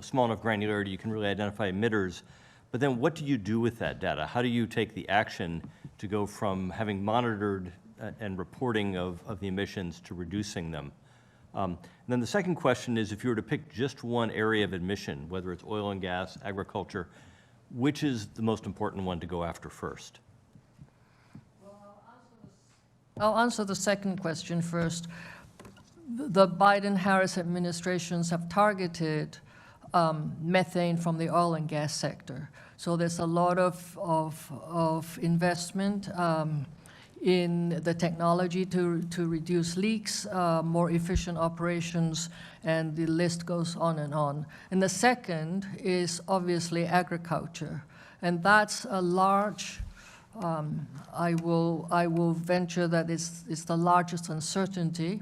[SPEAKER 19] small enough granularity you can really identify emitters. But then what do you do with that data? How do you take the action to go from having monitored and reporting of the emissions to reducing them? And then the second question is, if you were to pick just one area of emission, whether it's oil and gas, agriculture, which is the most important one to go after first?
[SPEAKER 16] I'll answer the second question first. The Biden-Harris administrations have targeted methane from the oil and gas sector. So there's a lot of investment in the technology to reduce leaks, more efficient operations, and the list goes on and on. And the second is obviously agriculture. And that's a large, I will venture that it's the largest uncertainty.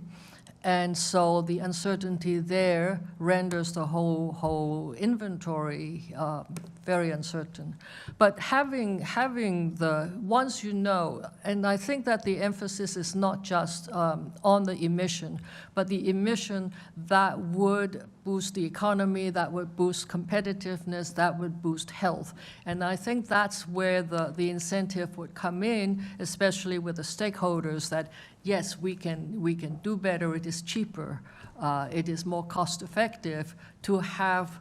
[SPEAKER 16] And so the uncertainty there renders the whole inventory very uncertain. But having once you know, and I think that the emphasis is not just on the emission, but the emission that would boost the economy, that would boost competitiveness, that would boost health. And I think that's where the incentive would come in, especially with the stakeholders, that yes, we can do better, it is cheaper, it is more cost effective to have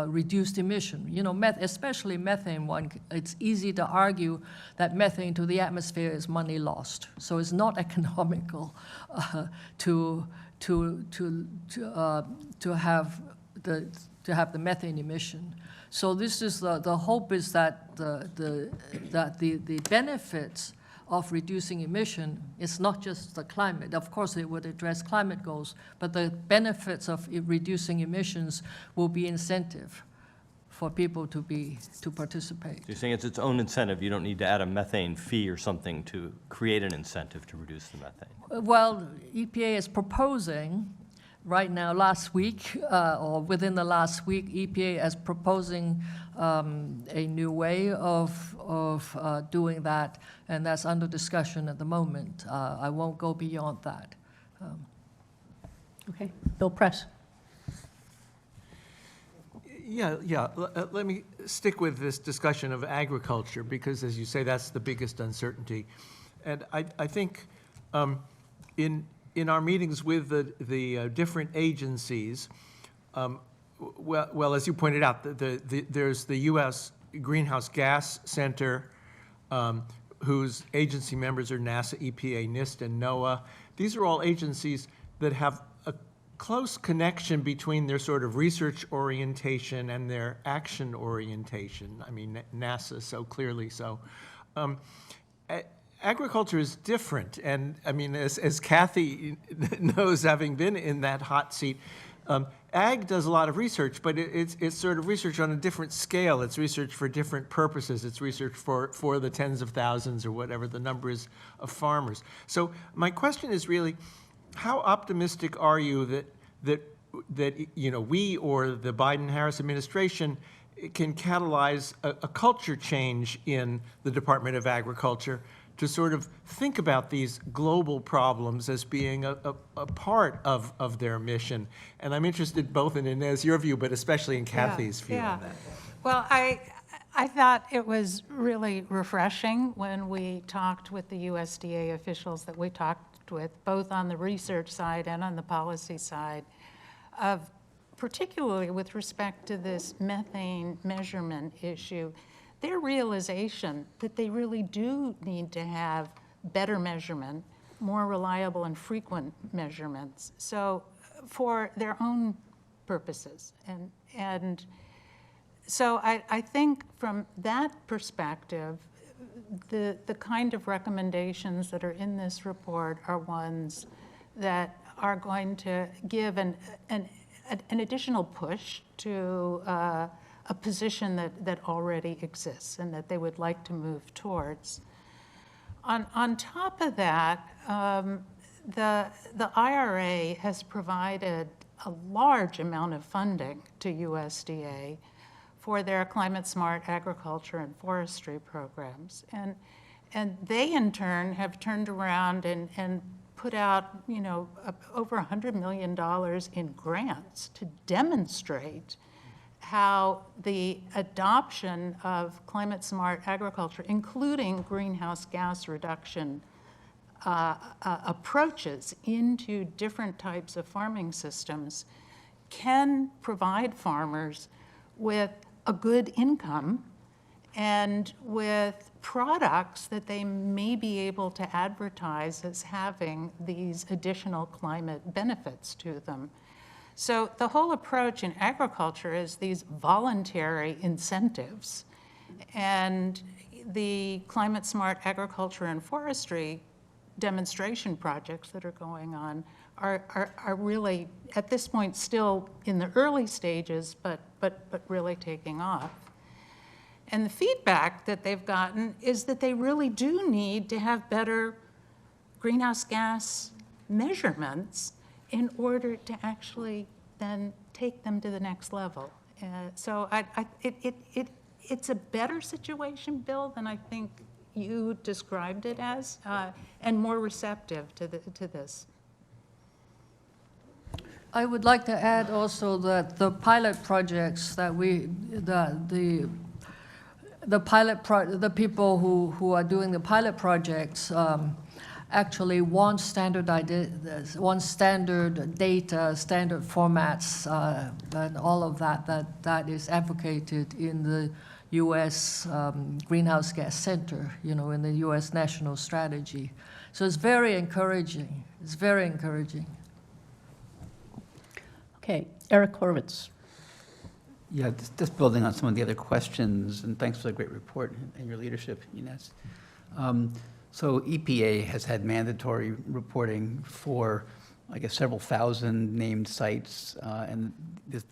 [SPEAKER 16] reduced emission. Especially methane one, it's easy to argue that methane to the atmosphere is money lost. So it's not economical to have the methane emission. So this is the hope is that the benefits of reducing emission is not just the climate. Of course, it would address climate goals, but the benefits of reducing emissions will be incentive for people to participate.
[SPEAKER 19] So you're saying it's its own incentive. You don't need to add a methane fee or something to create an incentive to reduce the methane.
[SPEAKER 16] Well, EPA is proposing right now, last week, or within the last week, EPA is proposing a new way of doing that, and that's under discussion at the moment. I won't go beyond that.
[SPEAKER 1] Okay, Bill Press.
[SPEAKER 20] Yeah. Let me stick with this discussion of agriculture, because as you say, that's the biggest uncertainty. And I think in our meetings with the different agencies, well, as you pointed out, there's the U.S. Greenhouse Gas Center, whose agency members are NASA, EPA, NIST, and NOAA. These are all agencies that have a close connection between their sort of research orientation and their action orientation. I mean, NASA so clearly so. Agriculture is different, and I mean, as Kathy knows, having been in that hot seat, ag does a lot of research, but it's sort of research on a different scale. It's research for different purposes. It's research for the tens of thousands or whatever the number is of farmers. So my question is really, how optimistic are you that we or the Biden-Harris administration can catalyze a culture change in the Department of Agriculture to sort of think about these global problems as being a part of their mission? And I'm interested both in Inez, your view, but especially in Kathy's view on that.
[SPEAKER 18] Well, I thought it was really refreshing when we talked with the USDA officials that we talked with, both on the research side and on the policy side, of particularly with respect to this methane measurement issue, their realization that they really do need to have better measurement, more reliable and frequent measurements, so for their own purposes. And so I think from that perspective, the kind of recommendations that are in this report are ones that are going to give an additional push to a position that already exists and that they would like to move towards. On top of that, the IRA has provided a large amount of funding to USDA for their climate-smart agriculture and forestry programs. And they, in turn, have turned around and put out, over $100 million in grants to demonstrate how the adoption of climate-smart agriculture, including greenhouse gas reduction approaches into different types of farming systems, can provide farmers with a good income and with products that they may be able to advertise as having these additional climate benefits to them. So the whole approach in agriculture is these voluntary incentives, and the climate smart agriculture and forestry demonstration projects that are going on are really, at this point, still in the early stages, but really taking off. And the feedback that they've gotten is that they really do need to have better greenhouse gas measurements in order to actually then take them to the next level. So it's a better situation, Bill, than I think you described it as, and more receptive to this.
[SPEAKER 16] I would like to add also that the pilot projects that the people who are doing the pilot projects actually want standard data, standard formats, and all of that is advocated in the U.S. Greenhouse Gas Center, in the U.S. National Strategy. So it's very encouraging. It's very encouraging.
[SPEAKER 1] Okay, Eric Horvitz.
[SPEAKER 3] Yeah, just building on some of the other questions, and thanks for the great report and your leadership, Ines. So EPA has had mandatory reporting for, I guess, several thousand named sites, and it's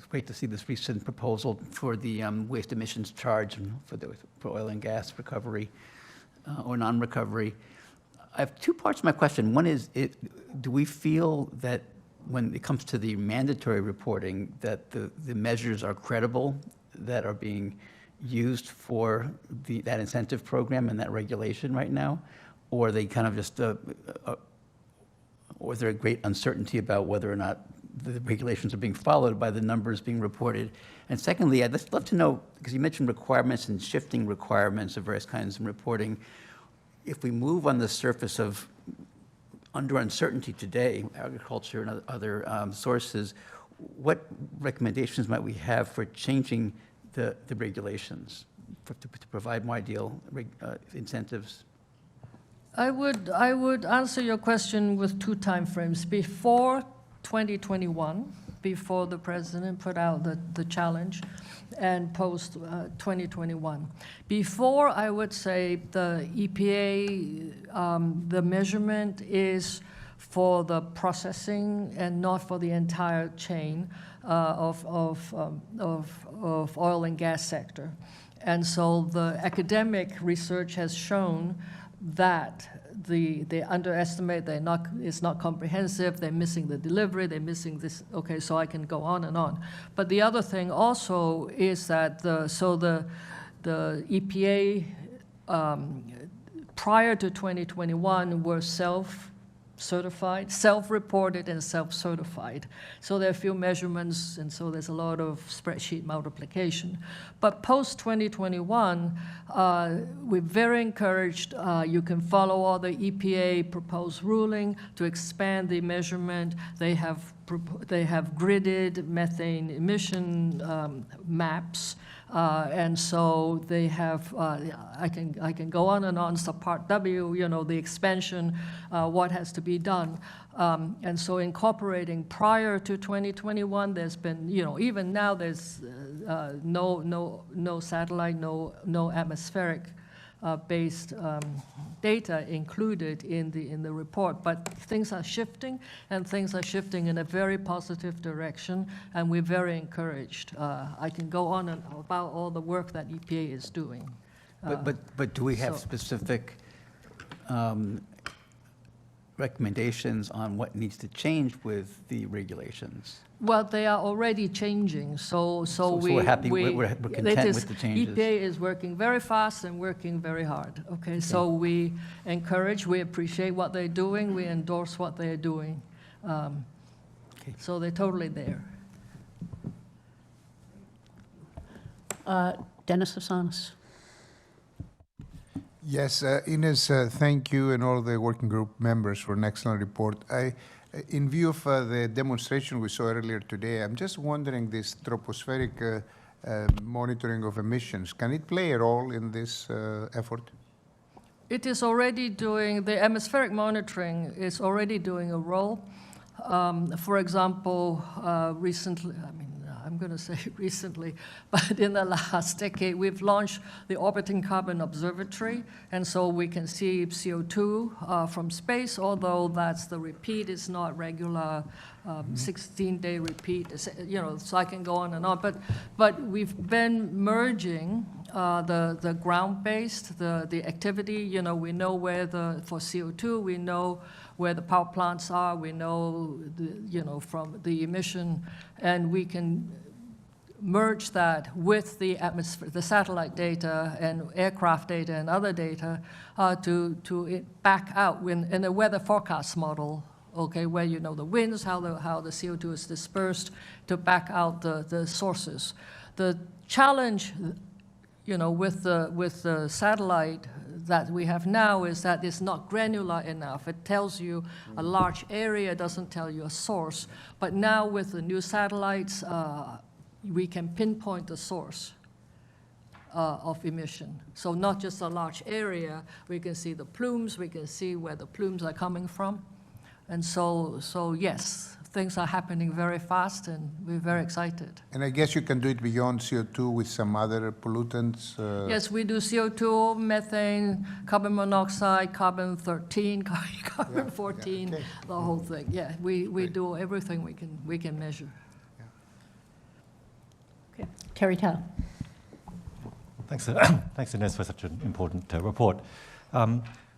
[SPEAKER 3] great to see this recent proposal for the waste emissions charge for oil and gas recovery or non-recovery. I have two parts to my question. One is, do we feel that when it comes to the mandatory reporting, that the measures are credible that are being used for that incentive program and that regulation right now? Or are they kind of just, or is there a great uncertainty about whether or not the regulations are being followed by the numbers being reported? And secondly, I'd just love to know, because you mentioned requirements and shifting requirements of various kinds of reporting, if we move on the surface of under uncertainty today, agriculture and other sources, what recommendations might we have for changing the regulations to provide more ideal incentives?
[SPEAKER 16] I would answer your question with two time frames. Before 2021, before the president put out the challenge, and post 2021. Before, I would say the EPA, the measurement is for the processing and not for the entire chain of oil and gas sector. And so the academic research has shown that they underestimate, it's not comprehensive, they're missing the delivery, they're missing this, okay, so I can go on and on. But the other thing also is that the EPA prior to 2021 were certified, self-reported and self-certified. So there are few measurements, and so there's a lot of spreadsheet multiplication. But post-2021, we're very encouraged. You can follow all the EPA proposed ruling to expand the measurement. They have gridded methane emission maps. And so they have, I can go on and on, so Part W, you know, the expansion, what has to be done. And so incorporating prior to 2021, there's been, you know, even now there's no satellite, no atmospheric based data included in the report, but things are shifting, and things are shifting in a very positive direction, and we're very encouraged. I can go on and about all the work that EPA is doing.
[SPEAKER 3] But do we have specific recommendations on what needs to change with the regulations?
[SPEAKER 16] Well, they are already changing, so
[SPEAKER 3] we're happy, we're content with the changes.
[SPEAKER 16] EPA is working very fast and working very hard, okay? So we encourage, we appreciate what they're doing, we endorse what they're doing. So they're totally there.
[SPEAKER 1] Dennis Hasanis.
[SPEAKER 10] Yes, Ines, thank you and all the working group members for an excellent report. In view of the demonstration we saw earlier today, I'm just wondering this tropospheric monitoring of emissions, can it play a role in this effort?
[SPEAKER 16] It is already doing, the atmospheric monitoring is already doing a role. For example, recently, I mean, I'm going to say recently, but in the last decade, we've launched the Orbiting Carbon Observatory, and so we can see CO2 from space, although that's the repeat, is not regular 16-day repeat, you know, so I can go on and on. But we've been merging the ground-based, the activity, you know, we know where for CO2, we know where the power plants are, we know, you know, from the emission, and we can merge that with the atmosphere, the satellite data and aircraft data and other data to back out in a weather forecast model, okay, where you know the winds, how the CO2 is dispersed, to back out the sources. The challenge, you know, with the satellite that we have now is that it's not granular enough. It tells you a large area, doesn't tell you a source. But now with the new satellites, we can pinpoint the source of emission. So not just a large area, we can see the plumes, we can see where the plumes are coming from. And so yes, things are happening very fast, and we're very excited.
[SPEAKER 10] And I guess you can do it beyond CO2 with some other pollutants?
[SPEAKER 16] Yes, we do CO2, methane, carbon monoxide, carbon-13, carbon-14, the whole thing. Yeah, we do everything we can measure.
[SPEAKER 1] Okay. Terry Tao.
[SPEAKER 7] Thanks, thanks, Ines, for such an important report.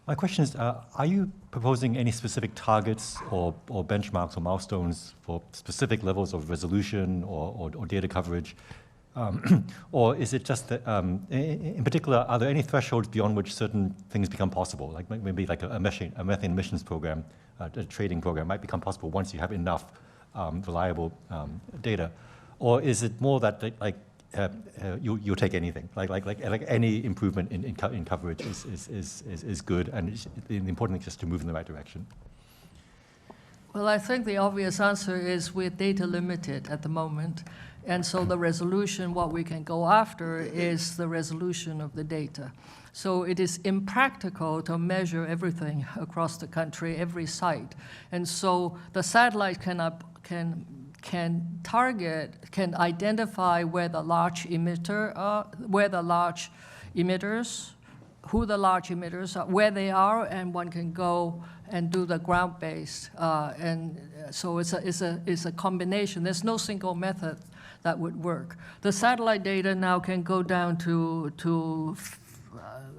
[SPEAKER 7] My question is, are you proposing any specific targets or benchmarks or milestones for specific levels of resolution or data coverage? Or is it just that, in particular, are there any thresholds beyond which certain things become possible? Like maybe like a methane emissions program, a trading program might become possible once you have enough reliable data? Or is it more that you'll take anything, like any improvement in coverage is good, and the important thing is just to move in the right direction?
[SPEAKER 16] Well, I think the obvious answer is we're data limited at the moment, and so the resolution, what we can go after is the resolution of the data. So it is impractical to measure everything across the country, every site, and so the satellite can target, can identify where the large emitter are, who the large emitters are, where they are, and one can go and do the ground-based. And so it's a combination. There's no single method that would work. The satellite data now can go down to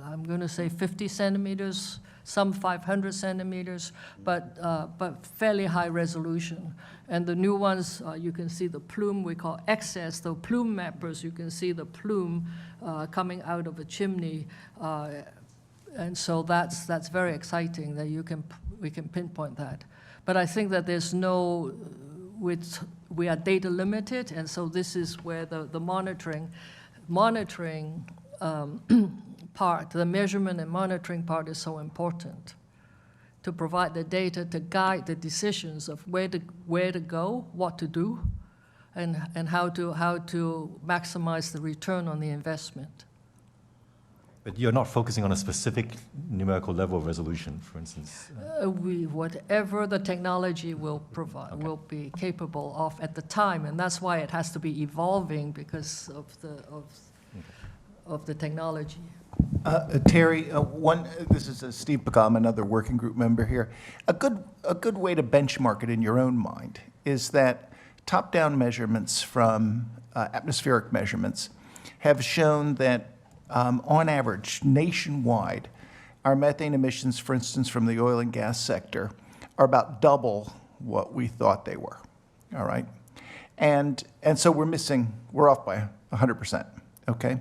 [SPEAKER 16] I'm going to say 50 centimeters, some 500 centimeters, but fairly high resolution. And the new ones, you can see the plume, we call excess, the plume mappers, you can see the plume coming out of a chimney. And so that's very exciting that you can we can pinpoint that. But I think that there's no, we are data limited, and so this is where the monitoring part, the measurement and monitoring part is so important, to provide the data to guide the decisions of where to go, what to do, and how to maximize the return on the investment.
[SPEAKER 7] But you're not focusing on a specific numerical level of resolution, for instance?
[SPEAKER 16] Whatever the technology will provide, will be capable of at the time, and that's why it has to be evolving because of the technology.
[SPEAKER 12] Terry, this is Steve Pagam, another working group member here. A good way to benchmark it in your own mind is that top-down measurements from atmospheric measurements have shown that on average, nationwide, our methane emissions, for instance, from the oil and gas sector, are about double what we thought they were, all right? And so we're off by 100%, okay?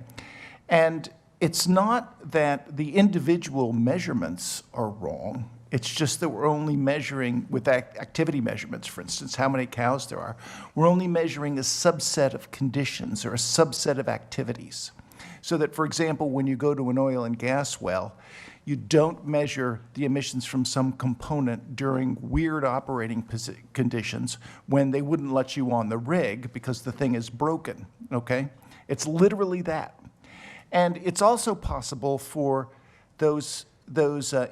[SPEAKER 12] And it's not that the individual measurements are wrong. It's just that we're only measuring with activity measurements, for instance, how many cows there are. We're only measuring a subset of conditions or a subset of activities. So that, for example, when you go to an oil and gas well, you don't measure the emissions from some component during weird operating conditions when they wouldn't let you on the rig because the thing is broken, okay? It's literally that. And it's also possible for those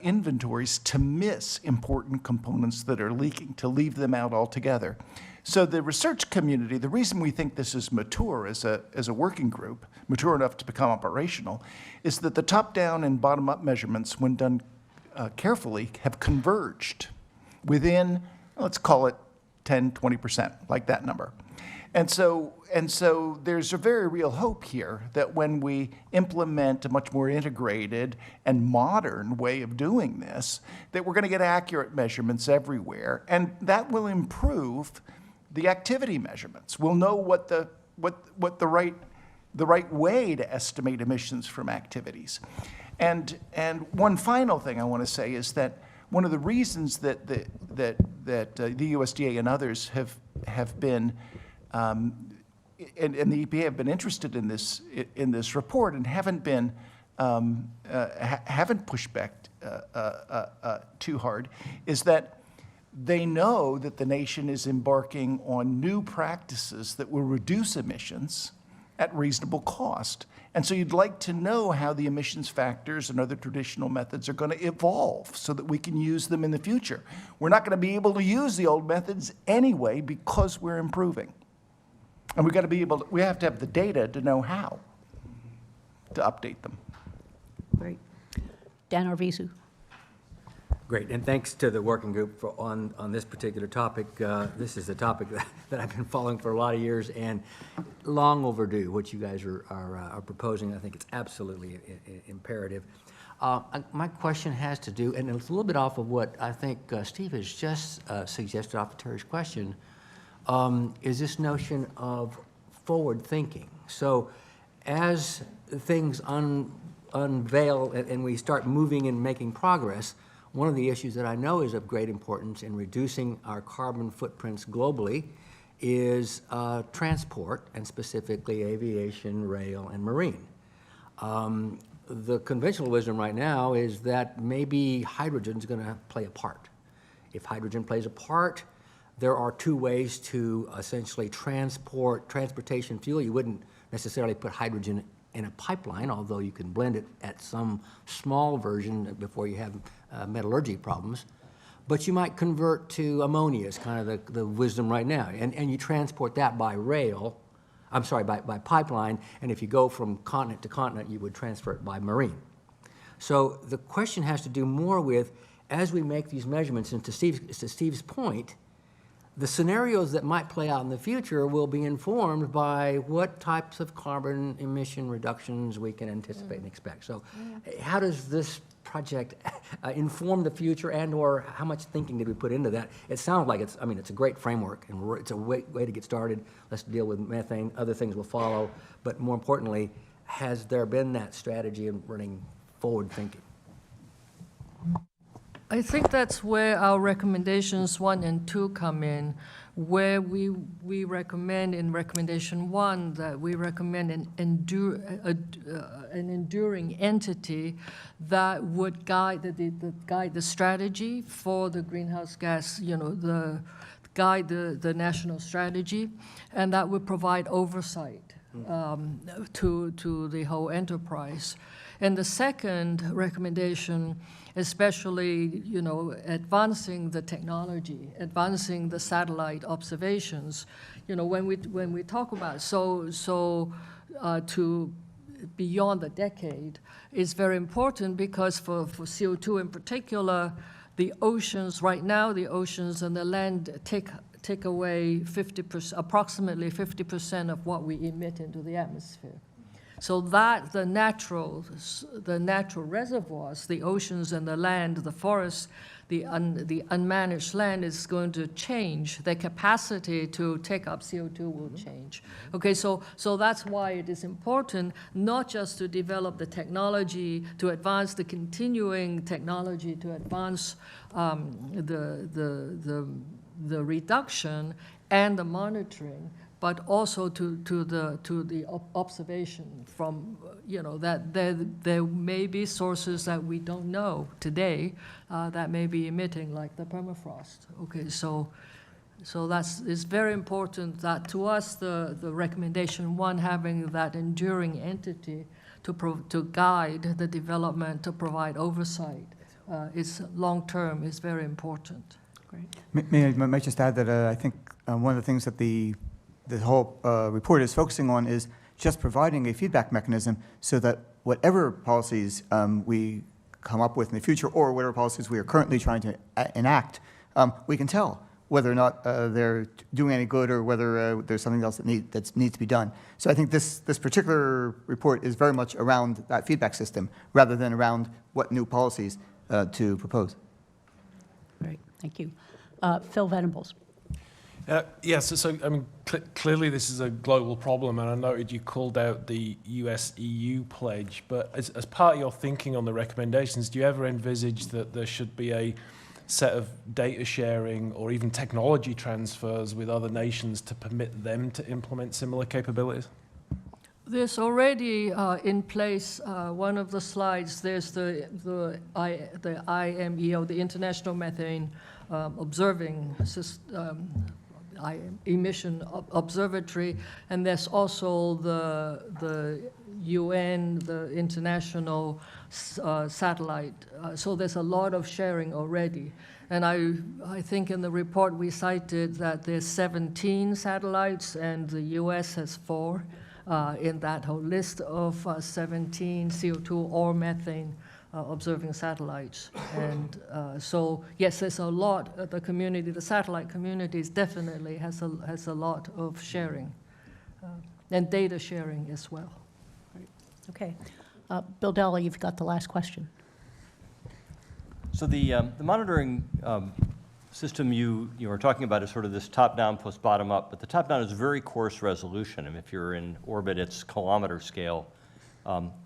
[SPEAKER 12] inventories to miss important components that are leaking, to leave them out altogether. So the research community, the reason we think this is mature as a working group, mature enough to become operational, is that the top-down and bottom-up measurements, when done carefully, have converged within, let's call it 10, 20%, like that number. And so there's a very real hope here that when we implement a much more integrated and modern way of doing this, that we're going to get accurate measurements everywhere, and that will improve the activity measurements. We'll know what the right way to estimate emissions from activities. And one final thing I want to say is that one of the reasons that the USDA and others have been and the EPA have been interested in this report and haven't pushed back too hard is that they know that the nation is embarking on new practices that will reduce emissions at reasonable cost. And so you'd like to know how the emissions factors and other traditional methods are going to evolve so that we can use them in the future. We're not going to be able to use the old methods anyway because we're improving. And we have to have the data to know how to update them.
[SPEAKER 1] Great. Dan Arvizu.
[SPEAKER 11] Great, and thanks to the working group on this particular topic. This is a topic that I've been following for a lot of years and long overdue, what you guys are proposing. I think it's absolutely imperative. My question has to do, and it's a little bit off of what I think Steve has just suggested off of Terry's question, is this notion of forward thinking. So as things unveil and we start moving and making progress, one of the issues that I know is of great importance in reducing our carbon footprints globally is transport, and specifically aviation, rail, and marine. The conventional wisdom right now is that maybe hydrogen is going to play a part. If hydrogen plays a part, there are two ways to essentially transportation fuel. You wouldn't necessarily put hydrogen in a pipeline, although you can blend it at some small version before you have metallurgy problems. But you might convert to ammonia is kind of the wisdom right now. And you transport that by by pipeline. And if you go from continent to continent, you would transfer it by marine. So the question has to do more with, as we make these measurements, and to Steve's point, the scenarios that might play out in the future will be informed by what types of carbon emission reductions we can anticipate and expect. So how does this project inform the future, and or how much thinking did we put into that? It sounds like it's a great framework, and it's a way to get started. Let's deal with methane. Other things will follow. But more importantly, has there been that strategy in running forward thinking?
[SPEAKER 16] I think that's where our recommendations 1 and 2 come in, where we recommend in recommendation 1 that we recommend an enduring entity that would guide the strategy for the greenhouse gas, guide the national strategy, and that would provide oversight to the whole enterprise. And the second recommendation, especially, advancing the technology, advancing the satellite observations, when we talk about to beyond a decade is very important, because for CO2 in particular, the oceans right now, the oceans and the land take away approximately 50% of what we emit into the atmosphere. So that the natural reservoirs, the oceans and the land, the forests, the unmanaged land is going to change. Their capacity to take up CO2 will change. Okay, so that's why it is important not just to develop the technology, to advance the continuing technology, to advance the reduction and the monitoring, but also to the observation from, that there may be sources that we don't know today that may be emitting, like the permafrost. Okay, so it's very important that to us the recommendation 1, having that enduring entity to guide the development, to provide oversight, is long-term, is very important.
[SPEAKER 1] Great.
[SPEAKER 5] May I just add that I think one of the things that the whole report is focusing on is just providing a feedback mechanism so that whatever policies we come up with in the future, or whatever policies we are currently trying to enact, we can tell whether or not they're doing any good, or whether there's something else that needs to be done. So I think this particular report is very much around that feedback system, rather than around what new policies to propose.
[SPEAKER 1] Great, thank you. Phil Venables.
[SPEAKER 2] Yes, so I mean, clearly this is a global problem, and I noted you called out the US-EU pledge, but as part of your thinking on the recommendations, do you ever envisage that there should be a set of data sharing or even technology transfers with other nations to permit them to implement similar capabilities?
[SPEAKER 16] There's already in place, one of the slides, there's the IMEO, the International Methane Observing Emission Observatory, and there's also the UN, the International Satellite. So there's a lot of sharing already. And I think in the report we cited that there's 17 satellites, and the US has 4 in that whole list of 17 CO2 or methane observing satellites. And so, yes, there's a lot. The community, the satellite communities definitely has a lot of sharing and data sharing as well.
[SPEAKER 1] Right. Okay. Bill Della, you've got the last question.
[SPEAKER 19] So the monitoring system you were talking about is sort of this top-down plus bottom-up, but the top-down is very coarse resolution. I mean, if you're in orbit, it's kilometer scale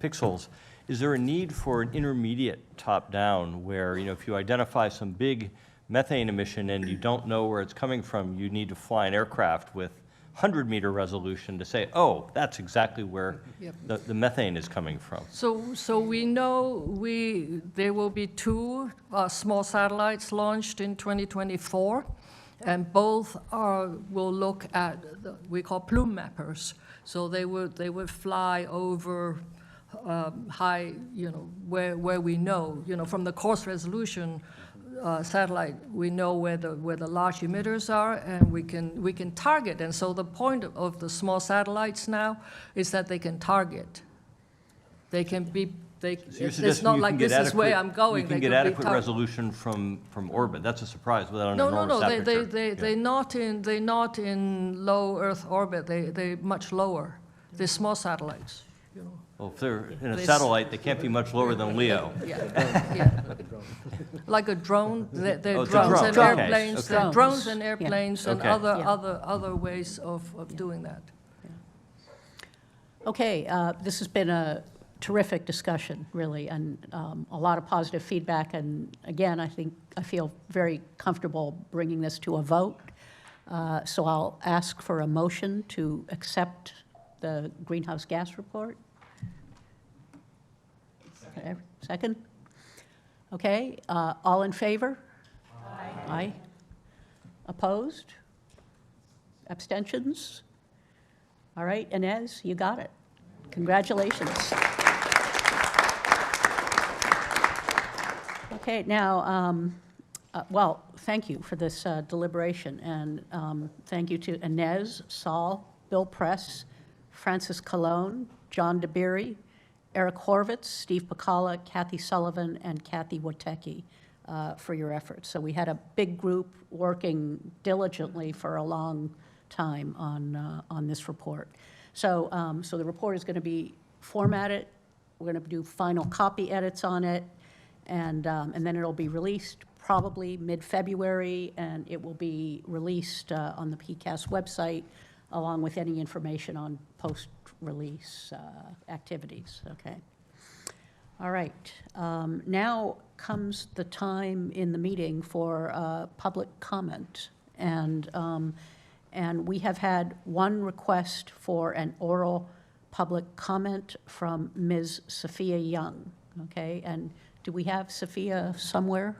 [SPEAKER 19] pixels. Is there a need for an intermediate top-down where, if you identify some big methane emission and you don't know where it's coming from, you need to fly an aircraft with 100-meter resolution to say, oh, that's exactly where the methane is coming from?
[SPEAKER 16] So we know there will be 2 small satellites launched in 2024, and both will look at we call plume mappers. So they would fly over high, where we know, from the coarse resolution satellite, we know where the large emitters are, and we can target. And so the point of the small satellites now is that they can target. They can be. It's not like this is where I'm going.
[SPEAKER 19] You can get adequate resolution from orbit. That's a surprise without an enormous aperture.
[SPEAKER 16] They're not in low Earth orbit. They're much lower. They're small satellites.
[SPEAKER 19] Well, if they're in a satellite, they can't be much lower than LEO.
[SPEAKER 16] Yeah. Like a drone. They're drones and airplanes. They're drones and airplanes and other ways of doing that.
[SPEAKER 1] Okay, this has been a terrific discussion, really, and a lot of positive feedback. And again, I feel very comfortable bringing this to a vote. So I'll ask for a motion to accept the greenhouse gas report. Second? Okay, all in favor? Aye. Aye. Opposed? Abstentions? All right, Inez, you got it. Congratulations. Okay, now, well, thank you for this deliberation, and thank you to Inez, Saul, Bill Press, Francis Colon, John DeBeery, Eric Horvitz, Steve Pacala, Kathy Sullivan, and Kathy Wotecki for your efforts. So we had a big group working diligently for a long time on this report. So, so the report is going to be formatted. We're going to do final copy edits on it, and then it'll be released probably mid-February, and it will be released on the PCAST website, along with any information on post-release activities, okay? All right, now comes the time in the meeting for public comment. And we have had one request for an oral public comment from Ms. Sophia Young, okay? And do we have Sophia somewhere?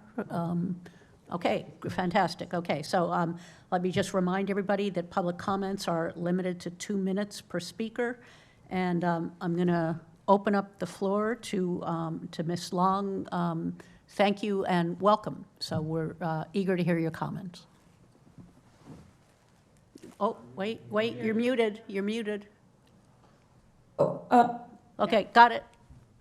[SPEAKER 1] Okay, fantastic. Okay, so let me just remind everybody that public comments are limited to 2 minutes per speaker. And I'm going to open up the floor to Ms. Long. Thank you and welcome. So we're eager to hear your comments. Oh, wait, you're muted. You're muted. Okay, got it.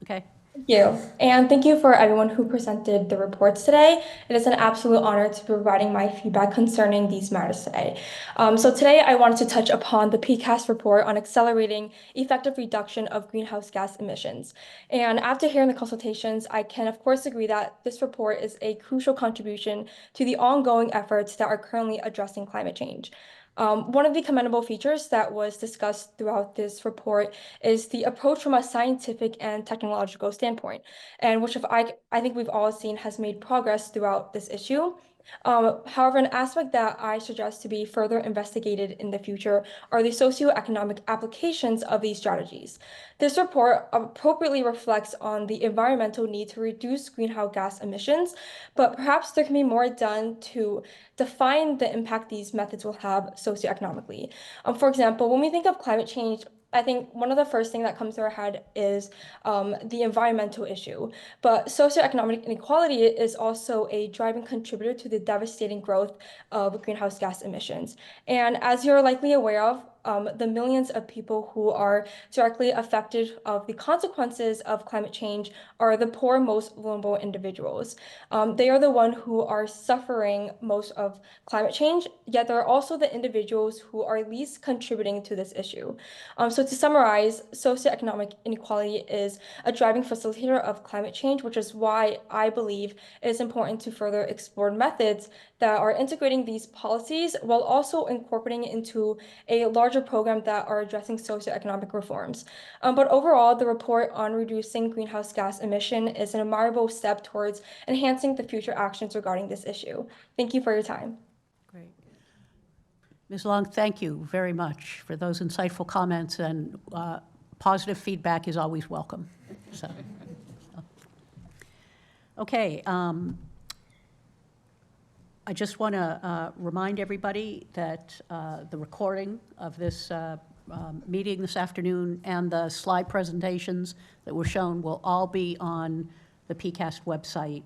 [SPEAKER 1] Okay.
[SPEAKER 21] Thank you. And thank you for everyone who presented the reports today. It is an absolute honor to be providing my feedback concerning these matters today. So today I wanted to touch upon the PCAST report on accelerating effective reduction of greenhouse gas emissions. And after hearing the consultations, I can of course agree that this report is a crucial contribution to the ongoing efforts that are currently addressing climate change. One of the commendable features that was discussed throughout this report is the approach from a scientific and technological standpoint, and which I think we've all seen has made progress throughout this issue. However, an aspect that I suggest to be further investigated in the future are the socioeconomic applications of these strategies. This report appropriately reflects on the environmental need to reduce greenhouse gas emissions, but perhaps there can be more done to define the impact these methods will have socioeconomically. For example, when we think of climate change, I think one of the first things that comes to our head is the environmental issue. But socioeconomic inequality is also a driving contributor to the devastating growth of greenhouse gas emissions. And as you're likely aware of, the millions of people who are directly affected of the consequences of climate change are the poor, most vulnerable individuals. They are the ones who are suffering most of climate change, yet they're also the individuals who are least contributing to this issue. So to summarize, socioeconomic inequality is a driving facilitator of climate change, which is why I believe it is important to further explore methods that are integrating these policies while also incorporating into a larger program that are addressing socioeconomic reforms. But overall, the report on reducing greenhouse gas emission is an admirable step towards enhancing the future actions regarding this issue. Thank you for your time.
[SPEAKER 1] Great. Ms. Long, thank you very much for those insightful comments, and positive feedback is always welcome. So, okay. I just want to remind everybody that the recording of this meeting this afternoon and the slide presentations that were shown will all be on the PCAST website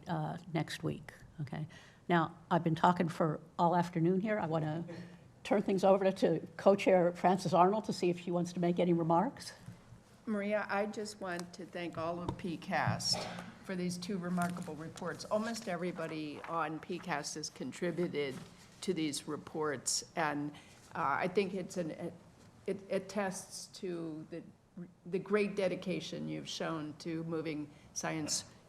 [SPEAKER 1] next week, okay? Now, I've been talking for all afternoon here. I want to turn things over to co-chair Frances Arnold to see if she wants to make any remarks.
[SPEAKER 22] Maria, I just want to thank all of PCAST for these two remarkable reports. Almost everybody on PCAST has contributed to these reports, and I think it attests to the great dedication you've shown to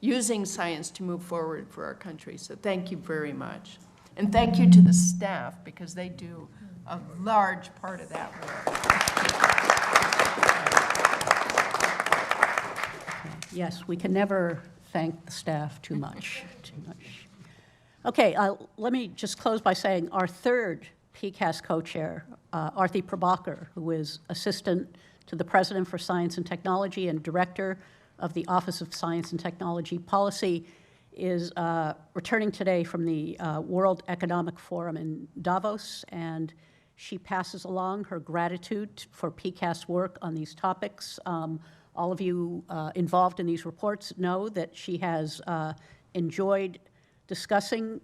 [SPEAKER 22] using science to move forward for our country. So thank you very much. And thank you to the staff, because they do a large part of that work.
[SPEAKER 1] Yes, we can never thank the staff too much, too much. Okay, let me just close by saying our third PCAST co-chair, Arthi Prabhakar, who is Assistant to the President for Science and Technology and Director of the Office of Science and Technology Policy, is returning today from the World Economic Forum in Davos, and she passes along her gratitude for PCAST work on these topics. All of you involved in these reports know that she has enjoyed discussing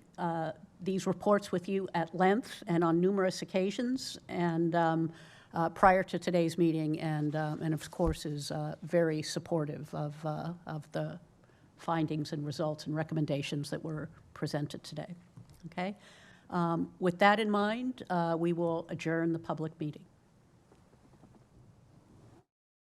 [SPEAKER 1] these reports with you at length and on numerous occasions, and prior to today's meeting, and of course is very supportive of the findings and results and recommendations that were presented today. Okay? With that in mind, we will adjourn the public meeting.